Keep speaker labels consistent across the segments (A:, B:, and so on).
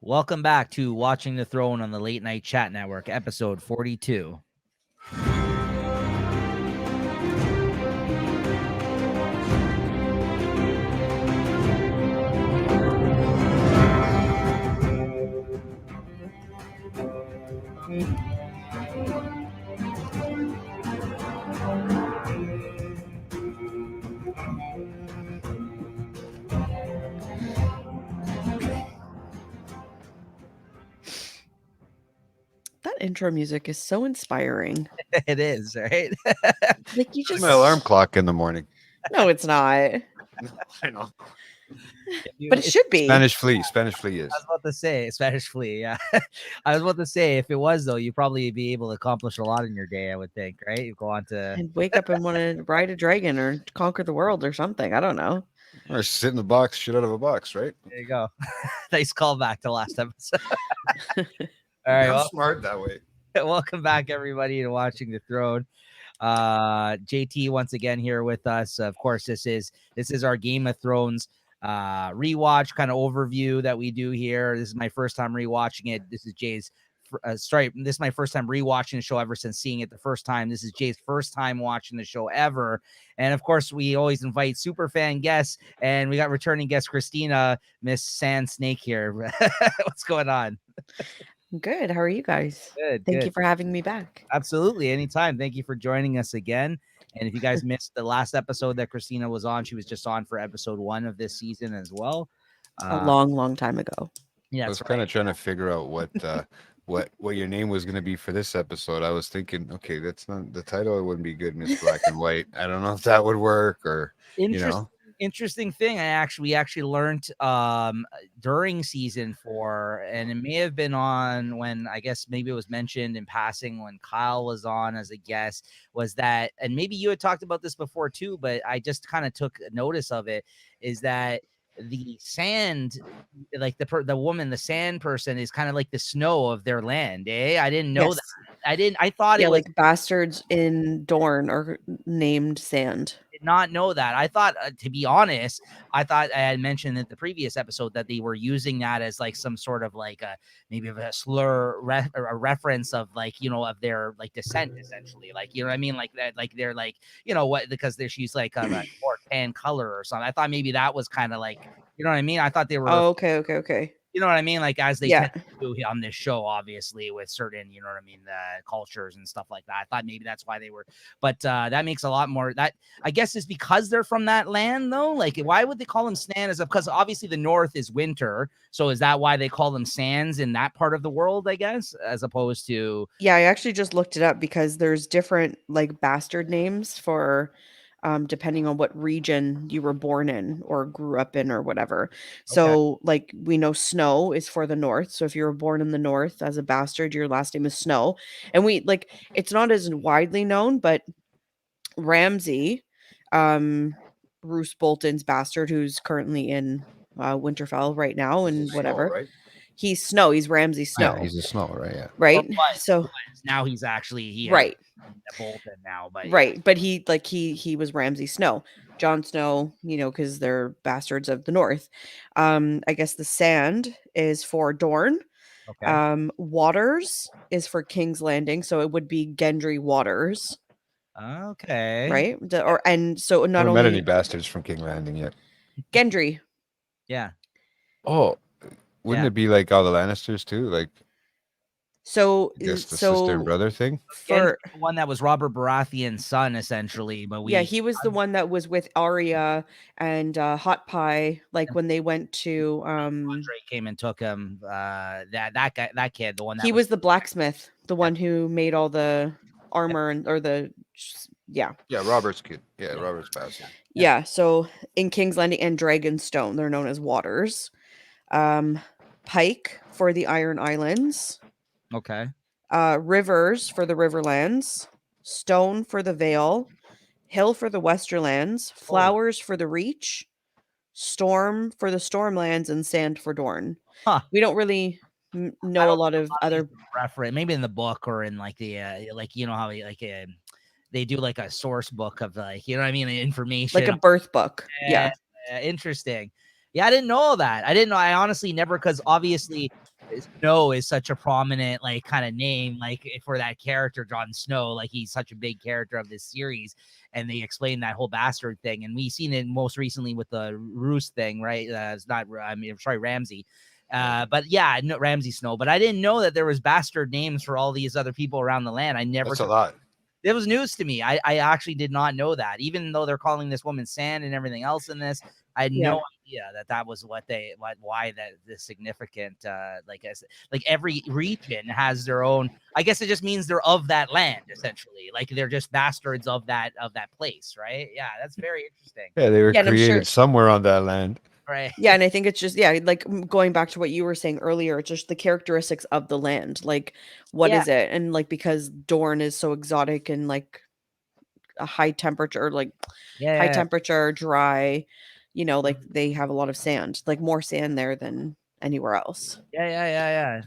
A: Welcome back to Watching the Throne on the Late Night Chat Network, episode 42.
B: That intro music is so inspiring.
A: It is, right?
B: Like you
C: It's
B: just
C: my alarm clock in the morning.
B: No, it's not.
C: I know.
B: But it should be.
C: Spanish flea is.
A: I was about to say Spanish flea. Yeah, I was about to say if it was though, you'd probably be able to accomplish a lot in your day. I would think, right? You go on to
B: And wake up and want to ride a dragon or conquer the world or something. I don't know.
C: Or sit in the box, shit out of a box, right?
A: there you go. Nice callback to last episode. All right,
C: I'm
A: well,
C: smart that way.
A: welcome back everybody to Watching the Throne. JT once again here with us. Of course, this is our Game of Thrones rewatch kind of overview that we do here. This is my first time rewatching it. This is Jay's this is my first time rewatching the show ever since seeing it the first time. This is Jay's first time watching the show ever. And of course, we always invite super fan guests, and we got returning guest Christina, Miss Sand Snake here. What's going on?
B: Good. How are you guys?
A: Good.
B: Thank
A: good.
B: you for having me back.
A: Absolutely. Anytime. Thank you for joining us again. And if you guys missed the last episode that Christina was on, she was just on for episode 1 of this season as well.
B: A long time ago.
A: Yeah,
C: I was kind of trying to figure out what your name was going to be for this episode. I was thinking, okay, that's not the title. It wouldn't be good, Miss Black and White. I don't know if that would work or
A: interesting thing. We actually learned during season 4, and it may have been on when I guess maybe it was mentioned in passing when Kyle was on as a guest, was that, and maybe you had talked about this before too, but I just kind of took notice of it, is that the sand, like the woman, the sand person, is kind of like the snow of their land. I didn't know that. I thought it was
B: like bastards in Dorne are named Sand.
A: Did not know that. I thought, to be honest, I had mentioned in the previous episode that they were using that as like some sort of like maybe a slur, a reference of like, of their like descent, essentially. Like, you know what I mean? Like that, like they're like, what, because she's like a more tan color or something. I thought maybe that was kind of like, you know what I mean? I thought they were.
B: Oh, okay.
A: You know what I mean? Like as they tend to do on this show, obviously with certain, you know what I mean, cultures and stuff like that. I thought maybe that's why they were, but that makes a lot more. That I guess is because they're from that land, though. Like, why would they call them Sand? Because obviously the North is winter, so is that why they call them Sands in that part of the world? I guess, as opposed to.
B: Yeah, I actually just looked it up because there's different like bastard names for. Depending on what region you were born in or grew up in or whatever. So like we know Snow is for the North. So if you were born in the North as a bastard, your last name is Snow. And we like, it's not as widely known, but Ramsay, Roose Bolton's bastard, who's currently in Winterfell right now and whatever.
C: Snow, right?
B: He's Snow. He's Ramsay Snow.
C: Yeah, he's a Snow, right? Yeah.
B: Right. So
A: now he's actually
B: right.
A: Bolton now, but
B: right, but he was Ramsay Snow, Jon Snow, because they're bastards of the North. I guess the Sand is for Dorne.
A: Okay.
B: Waters is for King's Landing, so it would be Gendry Waters.
A: Okay.
B: Right, and so not
C: haven't
B: only
C: met any bastards from King Landing yet.
B: Gendry.
A: Yeah.
C: Oh, wouldn't it be like all the Lannisters too? Like.
B: So
C: I guess the sister and brother thing
A: for the one that was Robert Baratheon's son, essentially. But
B: he was the one that was with Arya and Hot Pie, like when they went to
A: Andre came and took him. That kid, the one that
B: was the blacksmith, the one who made all the armor
C: Robert's kid. Yeah, Robert's bastard.
B: Yeah, so in King's Landing and Dragonstone, they're known as Waters. Pike for the Iron Islands.
A: Okay.
B: Rivers for the Riverlands, Stone for the Vale, Hill for the Westerlands, Flowers for the Reach, Storm for the Stormlands, and Sand for Dorne.
A: Huh.
B: We don't really know a lot of other
A: reference, maybe in the book or in like the like, how they do like a source book of like, information,
B: like a birth book. Yeah.
A: Interesting. Yeah, I didn't know that. I didn't know. I honestly never, because obviously Snow is such a prominent like kind of name like for that character Jon Snow, like he's such a big character of this series, and they explain that whole bastard thing, and we've seen it most recently with the Roose thing, right? It's not, I mean, I'm sorry, Ramsay. But yeah, no, Ramsay Snow. But I didn't know that there was bastard names for all these other people around the land. I never.
C: That's a lot.
A: It was news to me. I actually did not know that. Even though they're calling this woman Sand and everything else in this, I had no idea that was why that the significant. Like every region has their own. I guess it just means they're of that land essentially. Like they're just bastards of that place, right? Yeah, that's very interesting.
C: Yeah, they were
B: Yeah, and I'm
C: created
B: sure-
C: somewhere on that land.
A: Right.
B: Yeah, and I think it's just like going back to what you were saying earlier, it's just the characteristics of the land. Like, what is it? And like because Dorne is so exotic and like a high temperature, like high temperature, dry, like they have a lot of sand, like more sand there than anywhere else.
A: Yeah.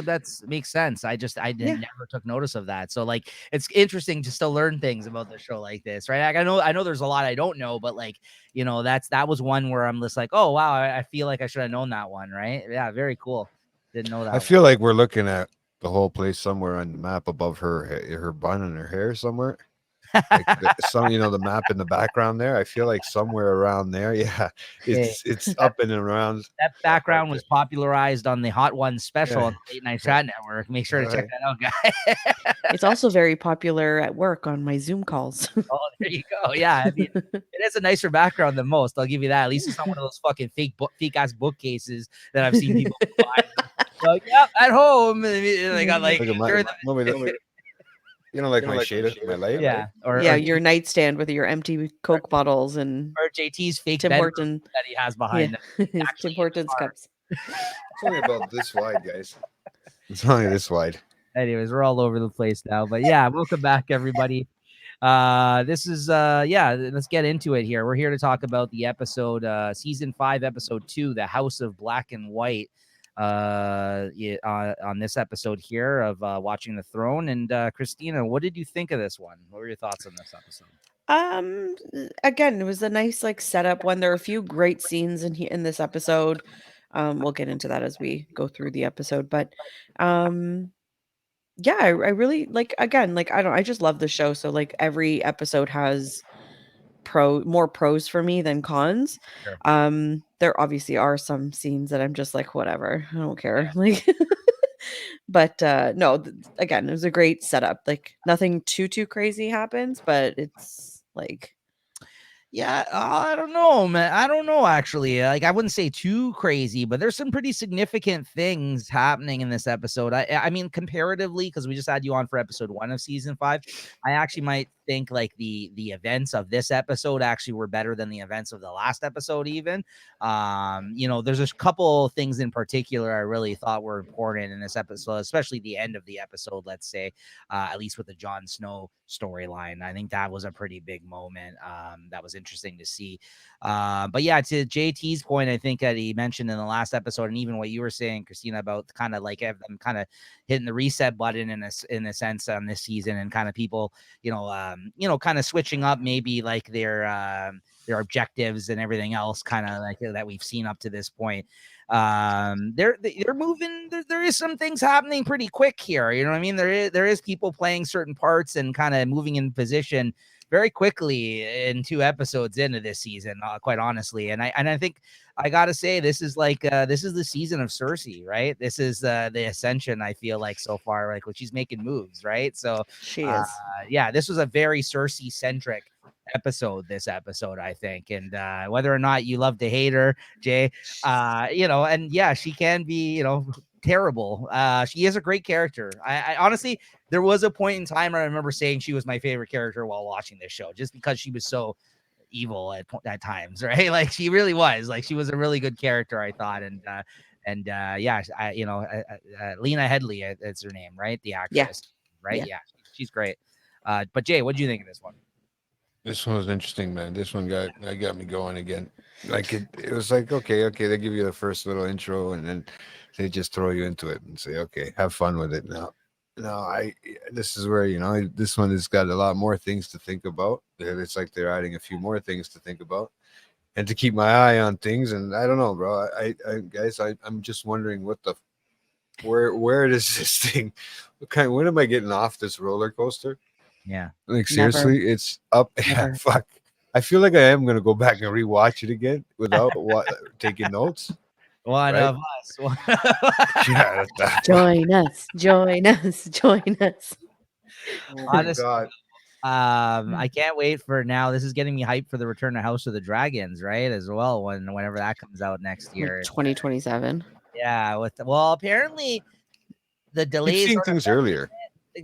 A: That's makes sense. I never took notice of that. So like, it's interesting to still learn things about the show like this, right? Like, I know there's a lot I don't know, but like, that was one where I'm just like, oh wow, I feel like I should have known that one, right? Yeah, very cool. Didn't know that.
C: I feel like we're looking at the whole place somewhere on the map above her bun and her hair somewhere. Like the map in the background there. I feel like somewhere around there. Yeah, it's up and around.
A: That background was popularized on the Hot Ones special on the Late Night Chat Network. Make sure to check that out, guys.
B: It's also very popular at work on my Zoom calls.
A: Oh, there you go. Yeah, I mean, it has a nicer background than most. I'll give you that. At least it's not one of those fucking fake ass bookcases that I've seen people buy. Like, yeah, at home. And they got like.
C: You know, like my shade of my light.
A: Yeah.
B: Or your nightstand with your empty Coke bottles and
A: or JT's fake
B: Tim Horton
A: that he has behind him.
B: Tim Hortons cups.
C: It's only about this wide, guys. It's only this wide.
A: Anyways, we're all over the place now. But yeah, welcome back, everybody. This is let's get into it here. We're here to talk about the episode, season 5, episode 2, The House of Black and White. On this episode here of Watching the Throne. And Christina, what did you think of this one? What were your thoughts on this episode?
B: Again, it was a nice like setup one. There are a few great scenes in this episode. We'll get into that as we go through the episode, but yeah, I really like, again, like I just love the show. So like every episode has more pros for me than cons. Sure. There obviously are some scenes that I'm just like, whatever, I don't care. Like, but no, again, it was a great setup. Like nothing too crazy happens, but it's like,
A: yeah, I don't know, man. I don't know, actually. Like, I wouldn't say too crazy, but there's some pretty significant things happening in this episode. I mean, comparatively, because we just had you on for episode 1 of season 5, I actually might think like the events of this episode actually were better than the events of the last episode even. There's a couple things in particular I really thought were important in this episode, especially the end of the episode, let's say, at least with the Jon Snow storyline. I think that was a pretty big moment. That was interesting to see. But yeah, to JT's point, I think that he mentioned in the last episode, and even what you were saying, Christina, about kind of like them kind of hitting the reset button in a sense on this season, and kind of people, kind of switching up maybe like their objectives and everything else, kind of like that we've seen up to this point. They're moving. There is some things happening pretty quick here. You know what I mean? There is people playing certain parts and kind of moving in position very quickly in 2 episodes into this season, quite honestly. And I think I gotta say, this is like this is the season of Cersei, right? This is the ascension, I feel like, so far, like when she's making moves, right? So
B: she is.
A: Yeah, this was a very Cersei centric this episode, I think. And whether or not you love to hate her, Jay, and yeah, she can be, terrible. She is a great character. I honestly, there was a point in time I remember saying she was my favorite character while watching this show, just because she was so evil at times, right? Like she really was. Like she was a really good character, I thought. And yeah, Lena Headey, it's her name, right? The actress, yeah. Right? Yeah, she's great. But Jay, what do you think of this one?
C: This one was interesting, man. This one got me going again. Like it was like, okay, they give you the first little intro, and then they just throw you into it and say, okay, have fun with it. Now, this is where, this one has got a lot more things to think about. It's like they're adding a few more things to think about and to keep my eye on things. And I don't know, bro. I'm just wondering what the where does this thing? When am I getting off this roller coaster?
A: Yeah.
C: Like
B: Never.
C: seriously, it's up. Yeah,
B: Never.
C: fuck. I feel like I am gonna go back and rewatch it again without taking notes.
A: One
C: Right?
A: of us. One of us.
C: Yeah, that,
B: Join us, join us, join us.
C: oh my
A: Honestly,
C: god.
A: I can't wait for now. This is getting me hyped for the return of House of the Dragons, right? As well, whenever that comes out next year.
B: Like 2027.
A: Yeah, well, apparently the
C: Keep
A: delays
C: seeing
A: are
C: things earlier.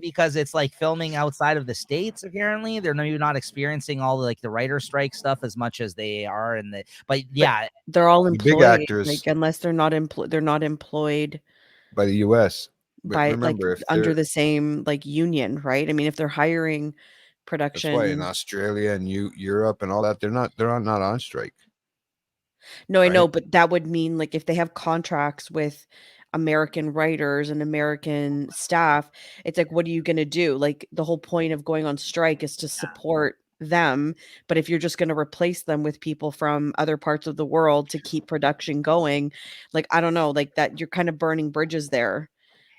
A: because it's like filming outside of the states. Apparently, they're maybe not experiencing all like the writer strike stuff as much as they are in the. But yeah,
B: They're all
C: The big
B: employed.
C: actors-
B: Like unless they're not employed
C: By the U.S. But
B: by
C: remember,
B: like
C: if
B: under
C: they're
B: the same like union, right? I mean, if they're hiring
C: that's why in
B: production.
C: Australia and Europe and all that, they're not on strike.
B: No, I know,
C: right?
B: but that would mean like if they have contracts with American writers and American staff, it's like, what are you going to do? Like the whole point of going on strike is to support them. But if you're just going to replace them with people from other parts of the world to keep production going, like, I don't know, like that, you're kind of burning bridges there.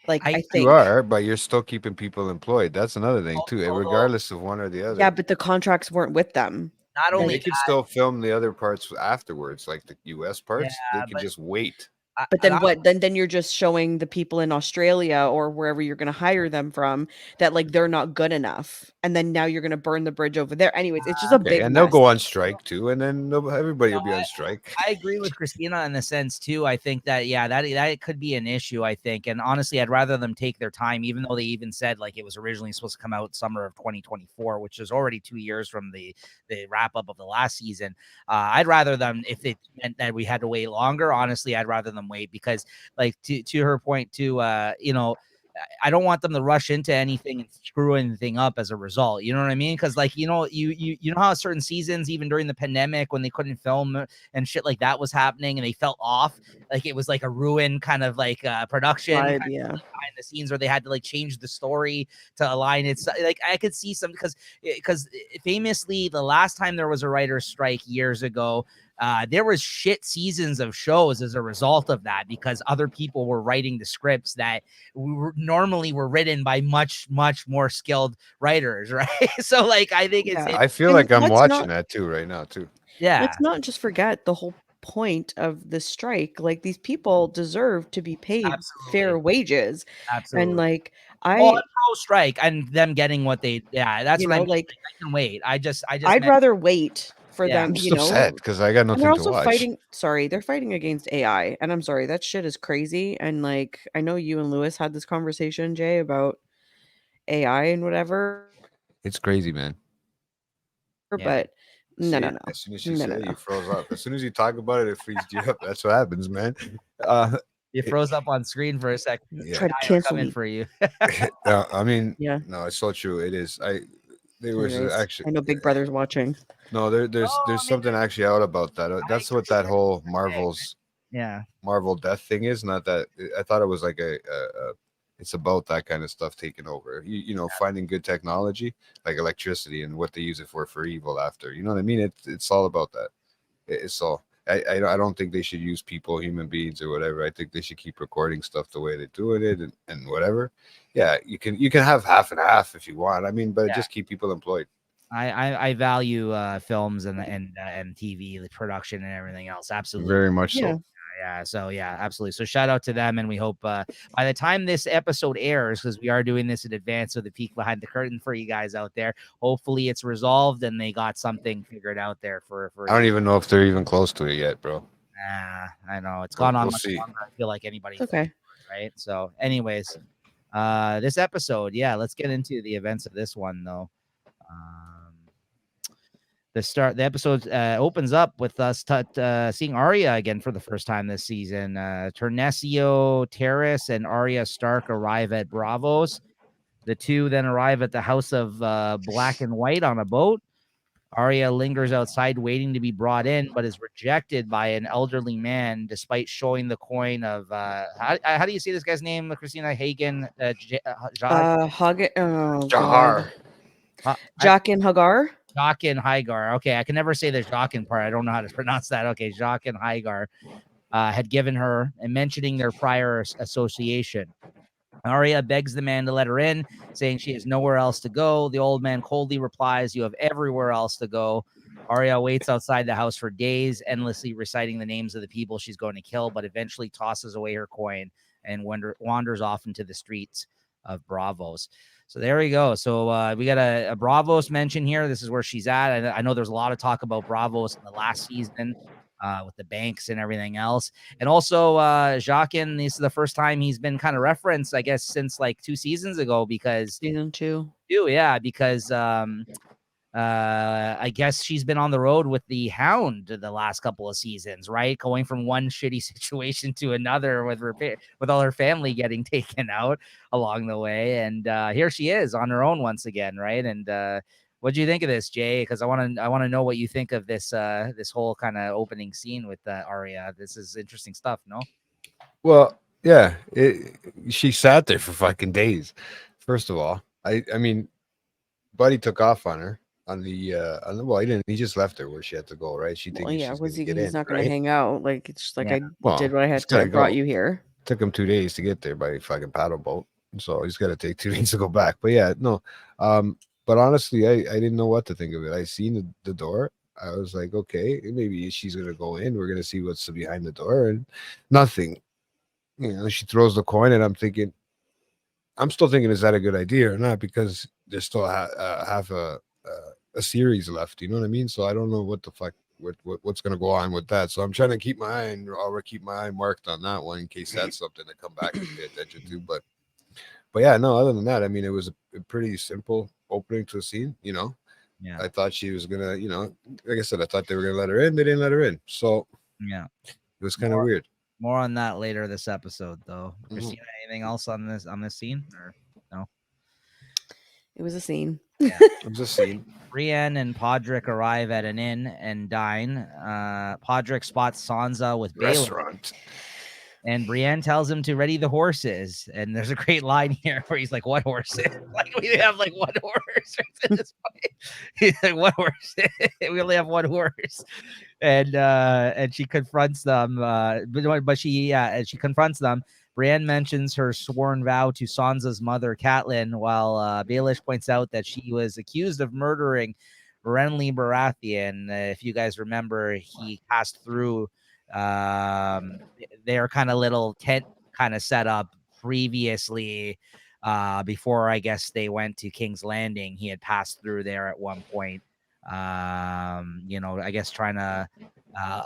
B: Like, I
A: You
C: You
B: think,
C: are, but you're still keeping people employed. That's another thing too,
A: although
C: regardless of one or the other.
B: yeah, but the contracts weren't with them.
A: not
C: Yeah,
A: only
C: they could still film the other parts afterwards, like the U.S. parts. They
A: Yeah,
C: could
A: but-
C: just wait.
B: But then what? Then you're just showing the people in Australia or wherever you're going to hire them from that like they're not good enough, and then now you're going to burn the bridge over there. Anyways, it's just a
C: Okay,
B: big
C: and they'll
B: mess.
C: go on strike too, and then everybody will be on strike.
A: I agree with Christina in the sense too. I think that that could be an issue. I think, and honestly, I'd rather them take their time, even though they even said like it was originally supposed to come out summer of 2024, which is already 2 years from the wrap up of the last season. I'd rather them if it meant that we had to wait longer. Honestly, I'd rather them wait because, like to her point too, you know. I don't want them to rush into anything and screw anything up as a result. You know what I mean? Because like you know how certain seasons, even during the pandemic, when they couldn't film and shit like that was happening, and they felt off, like it was like a ruined kind of like production
B: Vibe,
A: kind
B: yeah.
A: of behind the scenes, where they had to like change the story to align it. Like I could see some because famously the last time there was a writer's strike years ago. There was shit seasons of shows as a result of that because other people were writing the scripts that normally were written by much more skilled writers, right? So like I think it's
B: Yeah.
C: I feel
B: And
C: like I'm
B: let's
C: watching
B: not-
C: that too right now too.
A: yeah.
B: Let's not just forget the whole point of the strike. Like these people deserve to be paid fair
A: Absolutely.
B: wages,
A: Absolutely.
B: and like
A: I'm pro strike and them getting what they that's
B: you
A: what I
B: know,
A: mean.
B: like
A: I can wait.
B: I'd
A: meant-
B: rather wait for
A: Yeah.
B: them.
C: I'm just
B: You know,
C: upset because I got
B: and
C: nothing
B: they're
C: to
B: also
C: watch.
B: fighting. Sorry, they're fighting against AI, and I'm sorry, that shit is crazy. And like, I know you and Lewis had this conversation, Jay, about AI and whatever.
C: It's crazy, man.
A: Yeah.
B: But no,
C: See
B: no,
C: it?
B: no,
C: As soon as she
B: no,
C: said
B: no,
C: it,
B: no.
C: you froze up. As soon as you talk about it, it freezed you up. That's what happens, man.
A: You froze up on screen for a second.
C: Yeah.
B: Try to
A: AI
B: cancel
A: coming
B: me.
A: for you.
C: I mean,
B: Yeah.
C: no, it's so true. It is. There was
B: Anyways,
C: actually
B: I know Big Brother's watching.
C: no, there's
A: I mean,
C: something actually out about that. That's what that whole
A: Yeah.
C: Marvel death thing is. Not that I thought it was like a it's about that kind of stuff taking over. You know, finding good technology like electricity and what they use it for evil after. You know what I mean? It's all about that. It's all. I don't think they should use people, human beings, or whatever. I think they should keep recording stuff the way they do it and whatever. Yeah, you can have half and half if you want. I mean, but just keep people employed.
A: I value films and TV, the production and everything else. Absolutely.
C: Very much
B: Yeah.
C: so.
A: Yeah. So yeah, absolutely. So shout out to them, and we hope by the time this episode airs, because we are doing this in advance of the peek behind the curtain for you guys out there. Hopefully it's resolved and they got something figured out there for.
C: I don't even know if they're even close to it yet, bro.
A: I know it's gone on
C: We'll
A: much
C: see.
A: longer. I feel like anybody.
B: Okay.
A: Right. So, anyways, this episode, let's get into the events of this one though. The episode opens up with us seeing Arya again for the first time this season. Ternesio Terrace and Arya Stark arrive at Bravos. The two then arrive at the House of Black and White on a boat. Arya lingers outside waiting to be brought in, but is rejected by an elderly man despite showing the coin of how do you say this guy's name, Christina? Hagen
B: Jaqen
C: Jahar.
B: Hagar.
A: Jaqen Hagar. Okay, I can never say the Jaqen part. I don't know how to pronounce that. Okay, Jaqen Hagar. had given her, and mentioning their prior association. Arya begs the man to let her in, saying she has nowhere else to go. The old man coldly replies, "You have everywhere else to go." Arya waits outside the house for days, endlessly reciting the names of the people she's going to kill, but eventually tosses away her coin and wanders off into the streets of Braavos. So there we go. So we got a Braavos mention here. This is where she's at. I know there's a lot of talk about Braavos in the last season with the banks and everything else. And also, Jaqen, this is the first time he's been kind of referenced, I guess, since like 2 seasons ago, because
B: Season 2.
A: because I guess she's been on the road with the Hound the last couple of seasons, right? Going from one shitty situation to another with all her family getting taken out along the way, and here she is on her own once again, right? And what do you think of this, Jay? Because I want to know what you think of this this whole kind of opening scene with Arya. This is interesting stuff, no?
C: Well, yeah, she sat there for fucking days. First of all, I mean, Buddy took off on her on the well, he didn't. He just left her where she had to go, right? She
B: Well,
C: thinking
B: yeah,
C: she's
B: was
C: gonna
B: he?
C: get
B: He's
C: in,
B: not going to
C: right?
B: hang out. Like it's just like
A: Yeah.
B: I
C: Well,
B: did what I had
C: he's
B: to.
C: gotta
B: Brought
C: go.
B: you here.
C: Took him 2 days to get there by fucking paddle boat, so he's got to take 2 days to go back. But yeah, no. But honestly, I didn't know what to think of it. I seen the door. I was like, okay, maybe she's gonna go in. We're gonna see what's behind the door, and nothing. You know, she throws the coin, and I'm still thinking, is that a good idea or not? Because there's still half a series left. You know what I mean? So I don't know what the fuck what's going to go on with that. So I'm trying to keep my eye marked on that one in case that's something to come back and pay attention to. But yeah, no. Other than that, I mean, it was a pretty simple opening to a scene. You know,
A: Yeah.
C: I thought she was gonna, you know, like I said, I thought they were gonna let her in. They didn't let her in, so
A: Yeah.
C: it was kind of weird.
A: More on that later this episode, though. Christina, anything else on this scene? Or no?
B: It was a scene.
A: Yeah.
C: I'm just seeing.
A: Brienne and Podrick arrive at an inn and dine. Podrick spots Sansa with Baelish,
C: Restaurant.
A: and Brienne tells him to ready the horses. And there's a great line here where he's like, "What horses? Like we have like one horse at this point." He's like, "What horse? We only have one horse." And she confronts them. But she confronts them. Brienne mentions her sworn vow to Sansa's mother, Catelyn, while Baelish points out that she was accused of murdering Renly Baratheon. If you guys remember, he passed through their kind of little tent kind of set up previously before I guess they went to King's Landing. He had passed through there at one point. You know, I guess trying to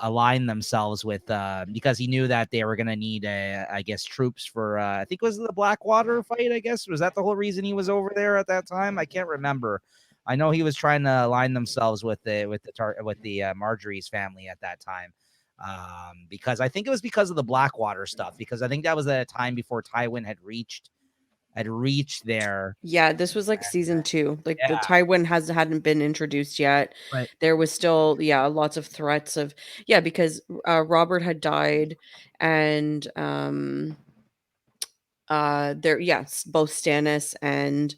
A: align themselves with because he knew that they were going to need I guess troops for I think it was the Blackwater fight. I guess was that the whole reason he was over there at that time? I can't remember. I know he was trying to align themselves with the Marjorie's family at that time, because I think it was because of the Blackwater stuff. Because I think that was at a time before Tywin had reached there.
B: Yeah, this was like season 2. Like the
A: Yeah.
B: Tywin hadn't been introduced yet.
A: Right.
B: There was still lots of threats of because Robert had died, and both Stannis and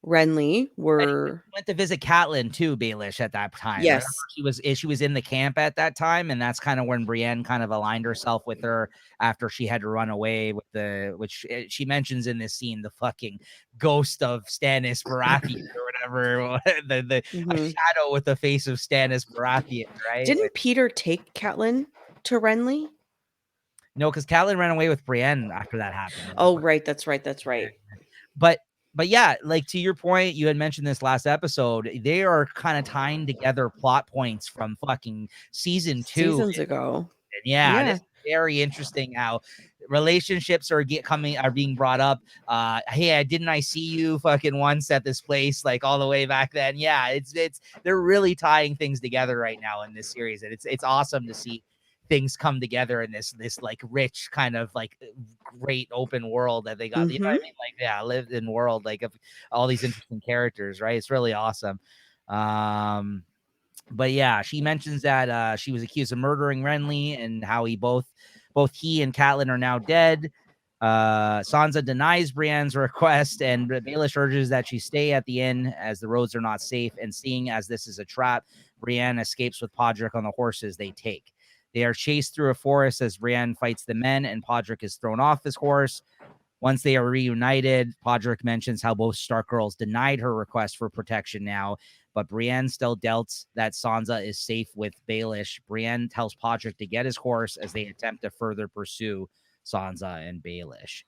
B: Renly were
A: Went to visit Catelyn too, Baelish, at that time.
B: Yes.
A: Remember she was in the camp at that time, and that's kind of when Brienne kind of aligned herself with her after she had to run away with which she mentions in this scene, the fucking ghost of Stannis Baratheon or whatever, the shadow with the face of Stannis Baratheon, right?
B: Didn't Peter take Catelyn to Renly?
A: No, because Catelyn ran away with Brienne after that happened.
B: Oh, right. That's right.
A: But yeah, like to your point, you had mentioned this last episode. They are kind of tying together plot points from fucking season 2
B: seasons ago.
A: And yeah, this is very interesting how relationships are being brought up. Hey, didn't I see you fucking once at this place, like all the way back then? Yeah, it's they're really tying things together right now in this series, and it's awesome to see things come together in this like rich kind of like great open world that they got. You know what I mean? Like, yeah, lived in world like of all these interesting characters, right? It's really awesome. But yeah, she mentions that she was accused of murdering Renly and how both he and Catelyn are now dead. Sansa denies Brienne's request, and Baelish urges that she stay at the inn as the roads are not safe. And seeing as this is a trap, Brienne escapes with Podrick on the horses they take. They are chased through a forest as Brienne fights the men, and Podrick is thrown off his horse. Once they are reunited, Podrick mentions how both Stark girls denied her request for protection now, but Brienne still doubts that Sansa is safe with Baelish. Brienne tells Podrick to get his horse as they attempt to further pursue Sansa and Baelish.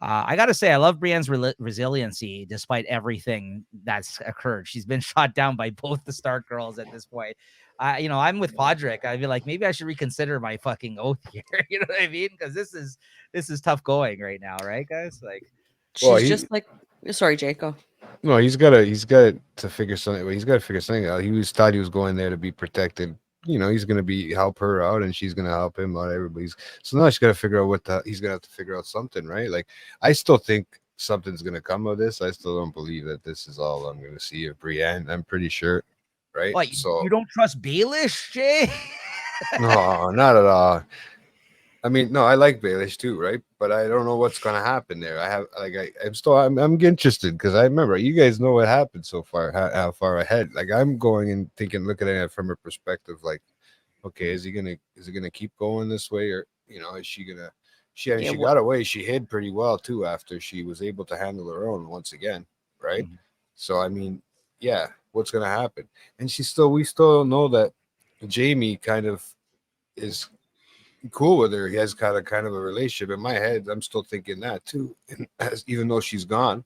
A: I got to say, I love Brienne's resiliency despite everything that's occurred. She's been shot down by both the Stark girls at this point. I'm with Podrick. I'd be like, maybe I should reconsider my fucking oath here. You know what I mean? Because this is tough going right now, right, guys? Like,
B: She's just like, sorry, Jacob.
C: No, he's got to figure something. Well, he's got to figure something out. Thought he was going there to be protected. He's going to help her out, and she's going to help him out. So now she's got to figure out he's going to have to figure out something, right? Like, I still think something's going to come of this. I still don't believe that this is all I'm going to see of Brienne. I'm pretty sure, right?
A: what,
C: So
A: you don't trust Baelish, Jay?
C: no, not at all. I mean, no, I like Baelish too, right? But I don't know what's gonna happen there. I'm interested because I remember you guys know what happened so far, how far ahead. Like I'm going and looking at it from a perspective, like, okay, is he gonna keep going this way, or is she gonna? She got away. She hid pretty well too after she was able to handle her own once again, right? Mm-hmm. So I mean, yeah, what's gonna happen? And we still know that Jaime kind of is cool with her. He has kind of a relationship. In my head, I'm still thinking that too. And even though she's gone,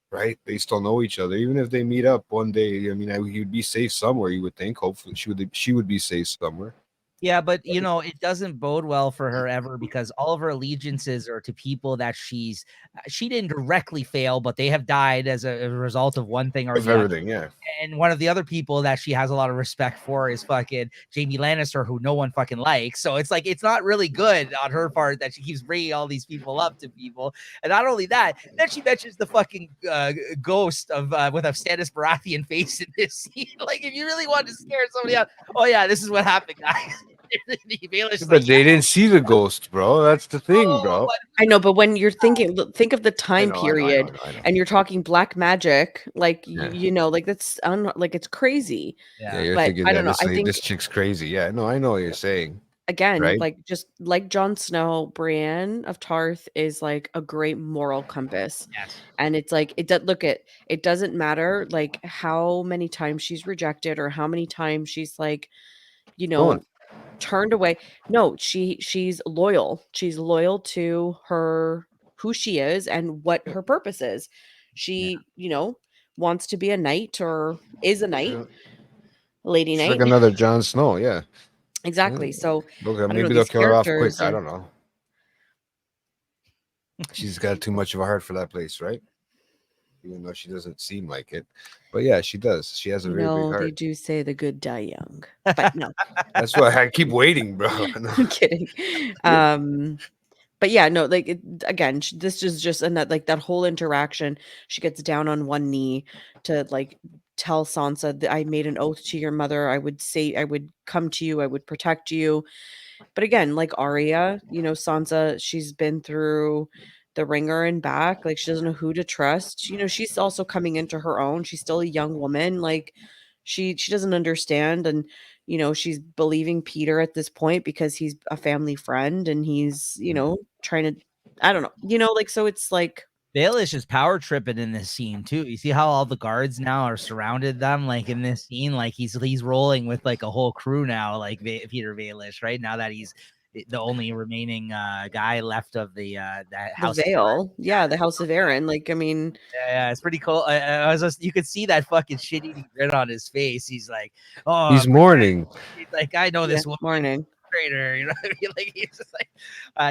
C: right? They still know each other. Even if they meet up one day, I mean, he would be safe somewhere. You would think. Hopefully, she would be safe somewhere.
A: Yeah, but it doesn't bode well for her ever because all of her allegiances are to people that she didn't directly fail, but they have died as a result of one thing or the
C: everything, yeah.
A: And one of the other people that she has a lot of respect for is fucking Jaime Lannister, who no one fucking likes. So it's like, it's not really good on her part that she keeps bringing all these people up to people. And not only that, then she mentions the fucking ghost of with a Stannis Baratheon face in this scene. Like, if you really want to scare somebody out, oh yeah, this is what happened, guys.
C: But they didn't see the ghost, bro. That's the thing, bro.
B: I know, but when you're think of the time period, I know. And you're talking black magic, like like that's like it's crazy.
C: Yeah, you're thinking I don't know. I think this chick's crazy. Yeah, no, I know what you're saying.
B: Again, right? Like just like Jon Snow, Brienne of Tarth is like a great moral compass.
A: Yes.
B: And it's like it doesn't matter like how many times she's rejected or how many times she's like, turned away. No, she's loyal. She's loyal to who she is and what her purpose is. She, wants to be a knight or is a knight, lady knight.
C: Like another Jon Snow, yeah.
B: Exactly. So
C: maybe they'll kill her off quick. I don't know. She's got too much of a heart for that place, right? Even though she doesn't seem like it. But yeah, she does. She has a very big heart.
B: They do say the good die young. But no.
C: That's why I keep waiting, bro. No.
B: I'm kidding. But yeah, no, like again, this is just like that whole interaction. She gets down on one knee to like tell Sansa that I made an oath to your mother. I would come to you. I would protect you. But again, like Arya, Sansa, she's been through the ringer and back. Like she doesn't know who to trust. She's also coming into her own. She's still a young woman. Like she doesn't understand. And, she's believing Peter at this point because he's a family friend and he's, trying to, I don't know, like, so it's like.
A: Baelish is power tripping in this scene too. You see how all the guards now are surrounded them, like in this scene, like he's rolling with like a whole crew now, like Peter Baelish, right now that he's the only remaining guy left of the House
B: of Vale. Yeah, the House of Aaron. Like, I mean,
A: yeah, it's pretty cool. You could see that fucking shit-eating grin on his face. He's like, oh,
C: he's mourning.
A: He's like, I know this
B: woman. Mourning.
A: Traitor, you know what I mean? Like he's just like,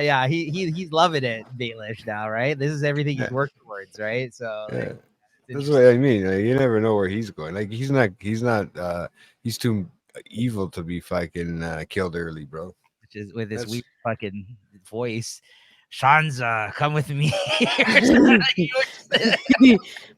A: yeah, he's loving it, Baelish now, right? This is everything he's working towards, right? So like,
C: that's what I mean. Like, you never know where he's going. Like he's too evil to be fucking killed early, bro.
A: Which is with this weird fucking voice. Shanza, come with me.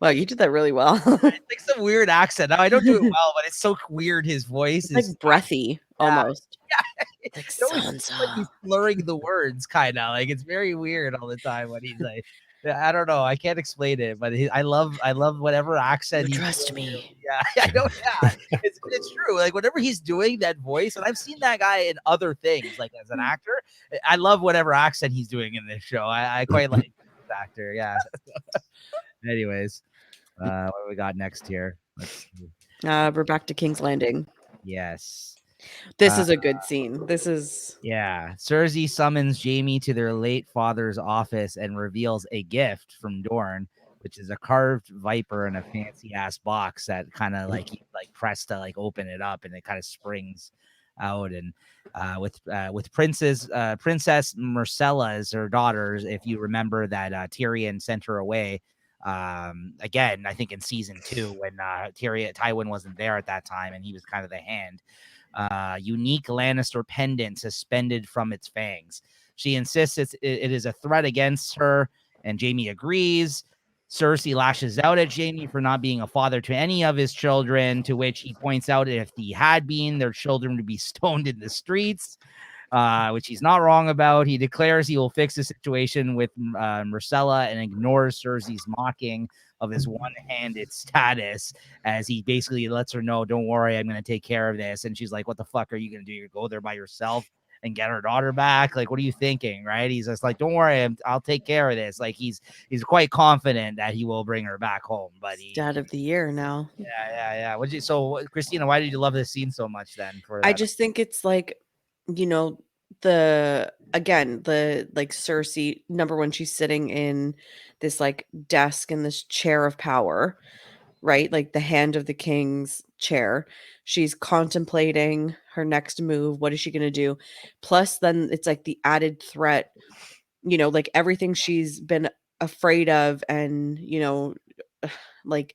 B: Wow, you did that really well.
A: It's like some weird accent. Now I don't do it well, but it's so weird. His voice is
B: like breathy almost.
A: Yeah. Like Sansa. Like he's slurring the words, kind of like it's very weird all the time when he's like, I don't know. I can't explain it, but I love whatever accent
B: You
A: he's
B: trust
A: doing.
B: me.
A: Yeah, I know. Yeah, it's true. Like whenever he's doing that voice, and I've seen that guy in other things, like as an actor. I love whatever accent he's doing in this show. I quite like this actor. Yeah. Anyways, what do we got next here? Let's see.
B: We're back to King's Landing.
A: Yes.
B: This is a good scene. This is
A: Yeah. Cersei summons Jaime to their late father's office and reveals a gift from Dorne, which is a carved viper in a fancy ass box that kind of like press to like open it up and it kind of springs out. And with Princess Myrcella as her daughter, if you remember that Tyrion sent her away. Again, I think in season 2 when Tywin wasn't there at that time and he was kind of the hand. Unique Lannister pendant suspended from its fangs. She insists it is a threat against her, and Jaime agrees. Cersei lashes out at Jaime for not being a father to any of his children, to which he points out if he had been, their children would be stoned in the streets, which he's not wrong about. He declares he will fix the situation with Myrcella and ignores Cersei's mocking of his one-handed status, as he basically lets her know, don't worry, I'm going to take care of this. And she's like, what the fuck are you going to do? You're going to go there by yourself and get her daughter back? Like, what are you thinking? Right? He's just like, don't worry, I'll take care of this. Like he's quite confident that he will bring her back home. But
B: Dad of the Year now.
A: Yeah. Christina, why did you love this scene so much then?
B: I just think it's like, you know, the like Cersei, number one, she's sitting in this like desk in this chair of power, right? Like the hand of the king's chair. She's contemplating her next move. What is she going to do? Plus, then it's like the added threat, you know, like everything she's been afraid of, and, you know, like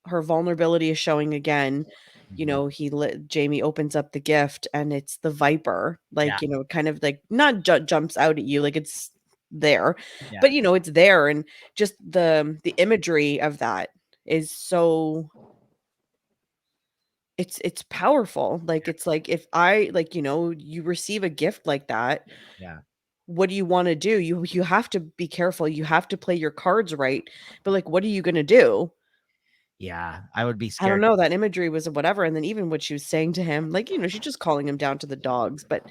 B: her vulnerability is showing again. You know, Jaime opens up the gift and it's the viper, like, you know, kind of like not jumps out at you, like it's there, but you know, it's there. And just the imagery of that is so, it's powerful. Like, it's like, if I, like, you know, you receive a gift like that, what do you want to do? You have to be careful, you have to play your cards right, but like, what are you going to do?
A: Yeah, I would be
B: I
A: scared.
B: don't know, that imagery was whatever. And then even what she was saying to him, like, you know, she's just calling him down to the dogs, but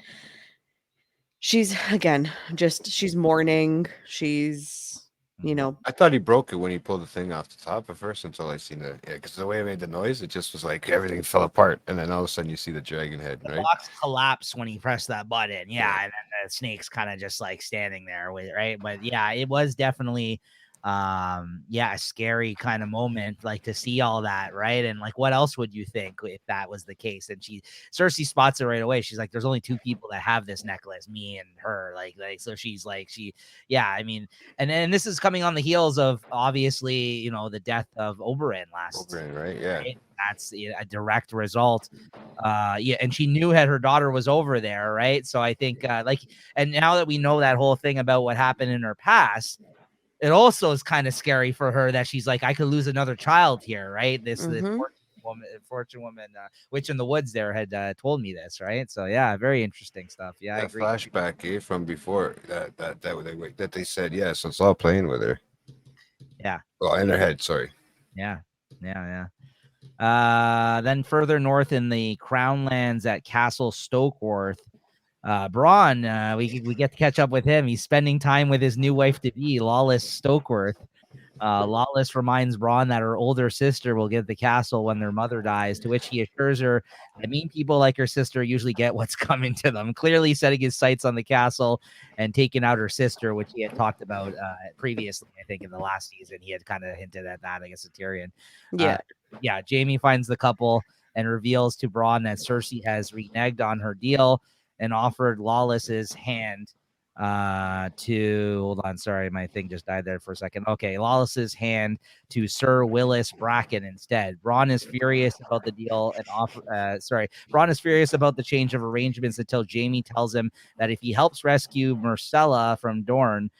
B: she's, again, just, she's mourning. She's, you know,
C: I thought he broke it when he pulled the thing off the top at first until I seen the, because the way it made the noise, it just was like everything fell apart, and then all of a sudden you see the dragon head,
A: The
C: right?
A: box collapsed when he pressed that button. Yeah, and then the snake's kind of just like standing there with right. But yeah, it was definitely a scary kind of moment, like to see all that, right? And like, what else would you think if that was the case? And Cersei spots it right away. She's like, there's only 2 people that have this necklace, me and her. Like so she's like, I mean, and then this is coming on the heels of obviously, you know, the death of Oberyn
C: right? Yeah.
A: Right? That's a direct result. And she knew that her daughter was over there, right? So I think and now that we know that whole thing about what happened in her past, it also is kind of scary for her that she's like, I could lose another child here, right? This fortune woman, Witch in the Woods there had told me this, right? So yeah, very interesting stuff. Yeah, I agree.
C: Flashback from before that they said, yeah, so it's all playing with her.
A: Yeah.
C: Well, in her head, sorry.
A: Yeah. Then further north in the Crown Lands at Castle Stokeworth, Bronn, we get to catch up with him. He's spending time with his new wife to be, Lawless Stokeworth. Lawless reminds Bronn that her older sister will get the castle when their mother dies, to which he assures her that mean people like her sister usually get what's coming to them, clearly setting his sights on the castle and taking out her sister, which he had talked about previously. I think in the last season he had kind of hinted at that, I guess, to Tyrion. Jaime finds the couple and reveals to Bronn that Cersei has reneged on her deal and offered Lawless's hand hold on, sorry, my thing just died there for a second. Okay, Lawless's hand to Sir Willis Bracken instead. Bronn is furious about the deal and Bronn is furious about the change of arrangements until Jaime tells him that if he helps rescue Myrcella from Dorne,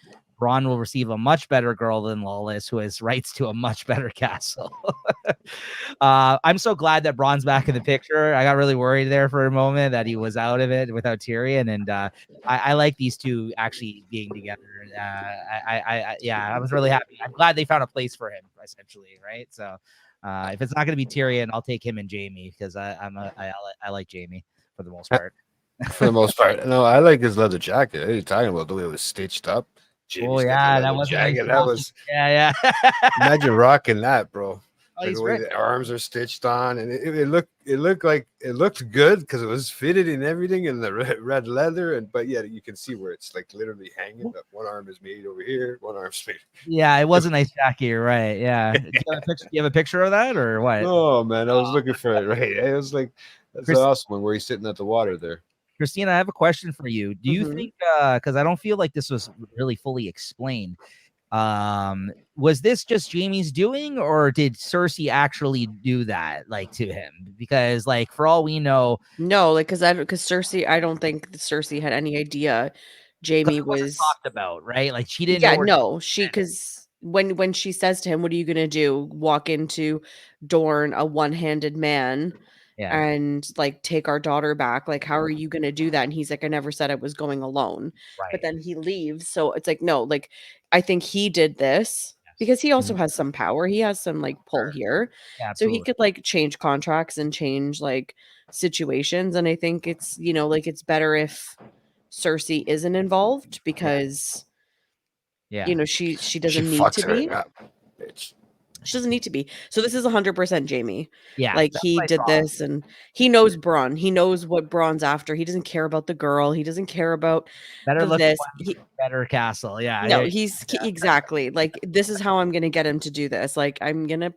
A: Bronn will receive a much better girl than Lollys, who has rights to a much better castle. I'm so glad that Bronn's back in the picture. I got really worried there for a moment that he was out of it without Tyrion, and I like these two actually being together. Yeah, I was really happy. I'm glad they found a place for him, essentially, right? So if it's not going to be Tyrion, I'll take him and Jaime because I like Jaime for the most part.
C: For the most part, no, I like his leather jacket. What are you talking about? The way it was stitched up.
A: Oh
C: Jaime's got the
A: yeah,
C: leather
A: that was
C: jacket. That was
A: yeah.
C: imagine rocking that, bro.
A: Oh,
C: Like
A: he's
C: the way
A: rich.
C: the arms are stitched on, and it looked good because it was fitted and everything in the red leather, but yeah, you can see where it's like literally hanging. That one arm is made over here, one arm's made.
A: Yeah, it was a nice jacket. You're right. Yeah. Do you have a picture of that or what?
C: Oh man, I was looking for it. Right, it was like that's an awesome one where he's sitting at the water there.
A: Christina, I have a question for you. Do you
B: Mhm.
A: think because I don't feel like this was really fully explained, was this just Jaime's doing, or did Cersei actually do that like to him? Because like for all we know,
B: No, like because Cersei, I don't think that Cersei had any idea Jaime
A: it wasn't
B: was.
A: talked about, right? Like she didn't
B: Yeah,
A: know where
B: no, because when she says to him, "What are you gonna do? Walk into Dorne, a one-handed man,
A: yeah,
B: and like take our daughter back? Like, how are you gonna do that?" And he's like, "I never said I was going alone." But
A: right.
B: then he leaves, so it's like, no, like I think he did this because he also
C: Mhm.
B: has some power. He has some like pull
A: Sure.
B: here,
A: Yeah,
B: so he
A: absolutely.
B: could like change contracts and change like situations. And I think it's like it's better if Cersei isn't involved because
A: Yeah.
B: she
C: She
B: doesn't need to
C: fucks her
B: be.
C: up, bitch.
B: She doesn't need to be. So this is 100% Jaime.
A: Yeah.
B: Like
A: That's
B: he
A: what I
B: did
A: thought.
B: this and he knows Bronn. He knows what Bronn's after. He doesn't care about the girl. He doesn't care about
A: Better
B: the
A: look
B: this.
A: one, better castle. Yeah.
B: No,
A: Yeah.
B: he's exactly like this is how I'm going to get him to do this. Like I'm going to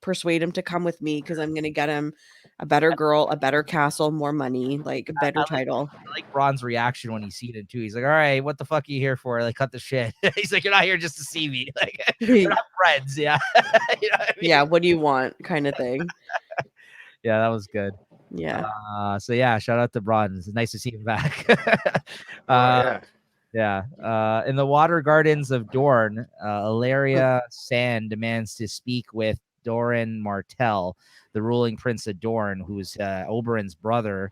B: persuade him to come with me because I'm going to get him a better girl, a better castle, more money, like a better title.
A: I like Bronn's reaction when he sees it too. He's like, "All right, what the fuck are you here for?" Like, cut the shit. He's like, "You're not here just to see me. Like, we're not friends." Yeah. You know what I mean?
B: Yeah, what do you want kind of thing.
A: Yeah, that was good.
B: Yeah.
A: So yeah, shout out to Bronn. It's nice to see him back.
C: Oh yeah.
A: In the water gardens of Dorne, Ilaria Sand demands to speak with Doran Martell, the ruling prince of Dorne, who's Oberyn's brother.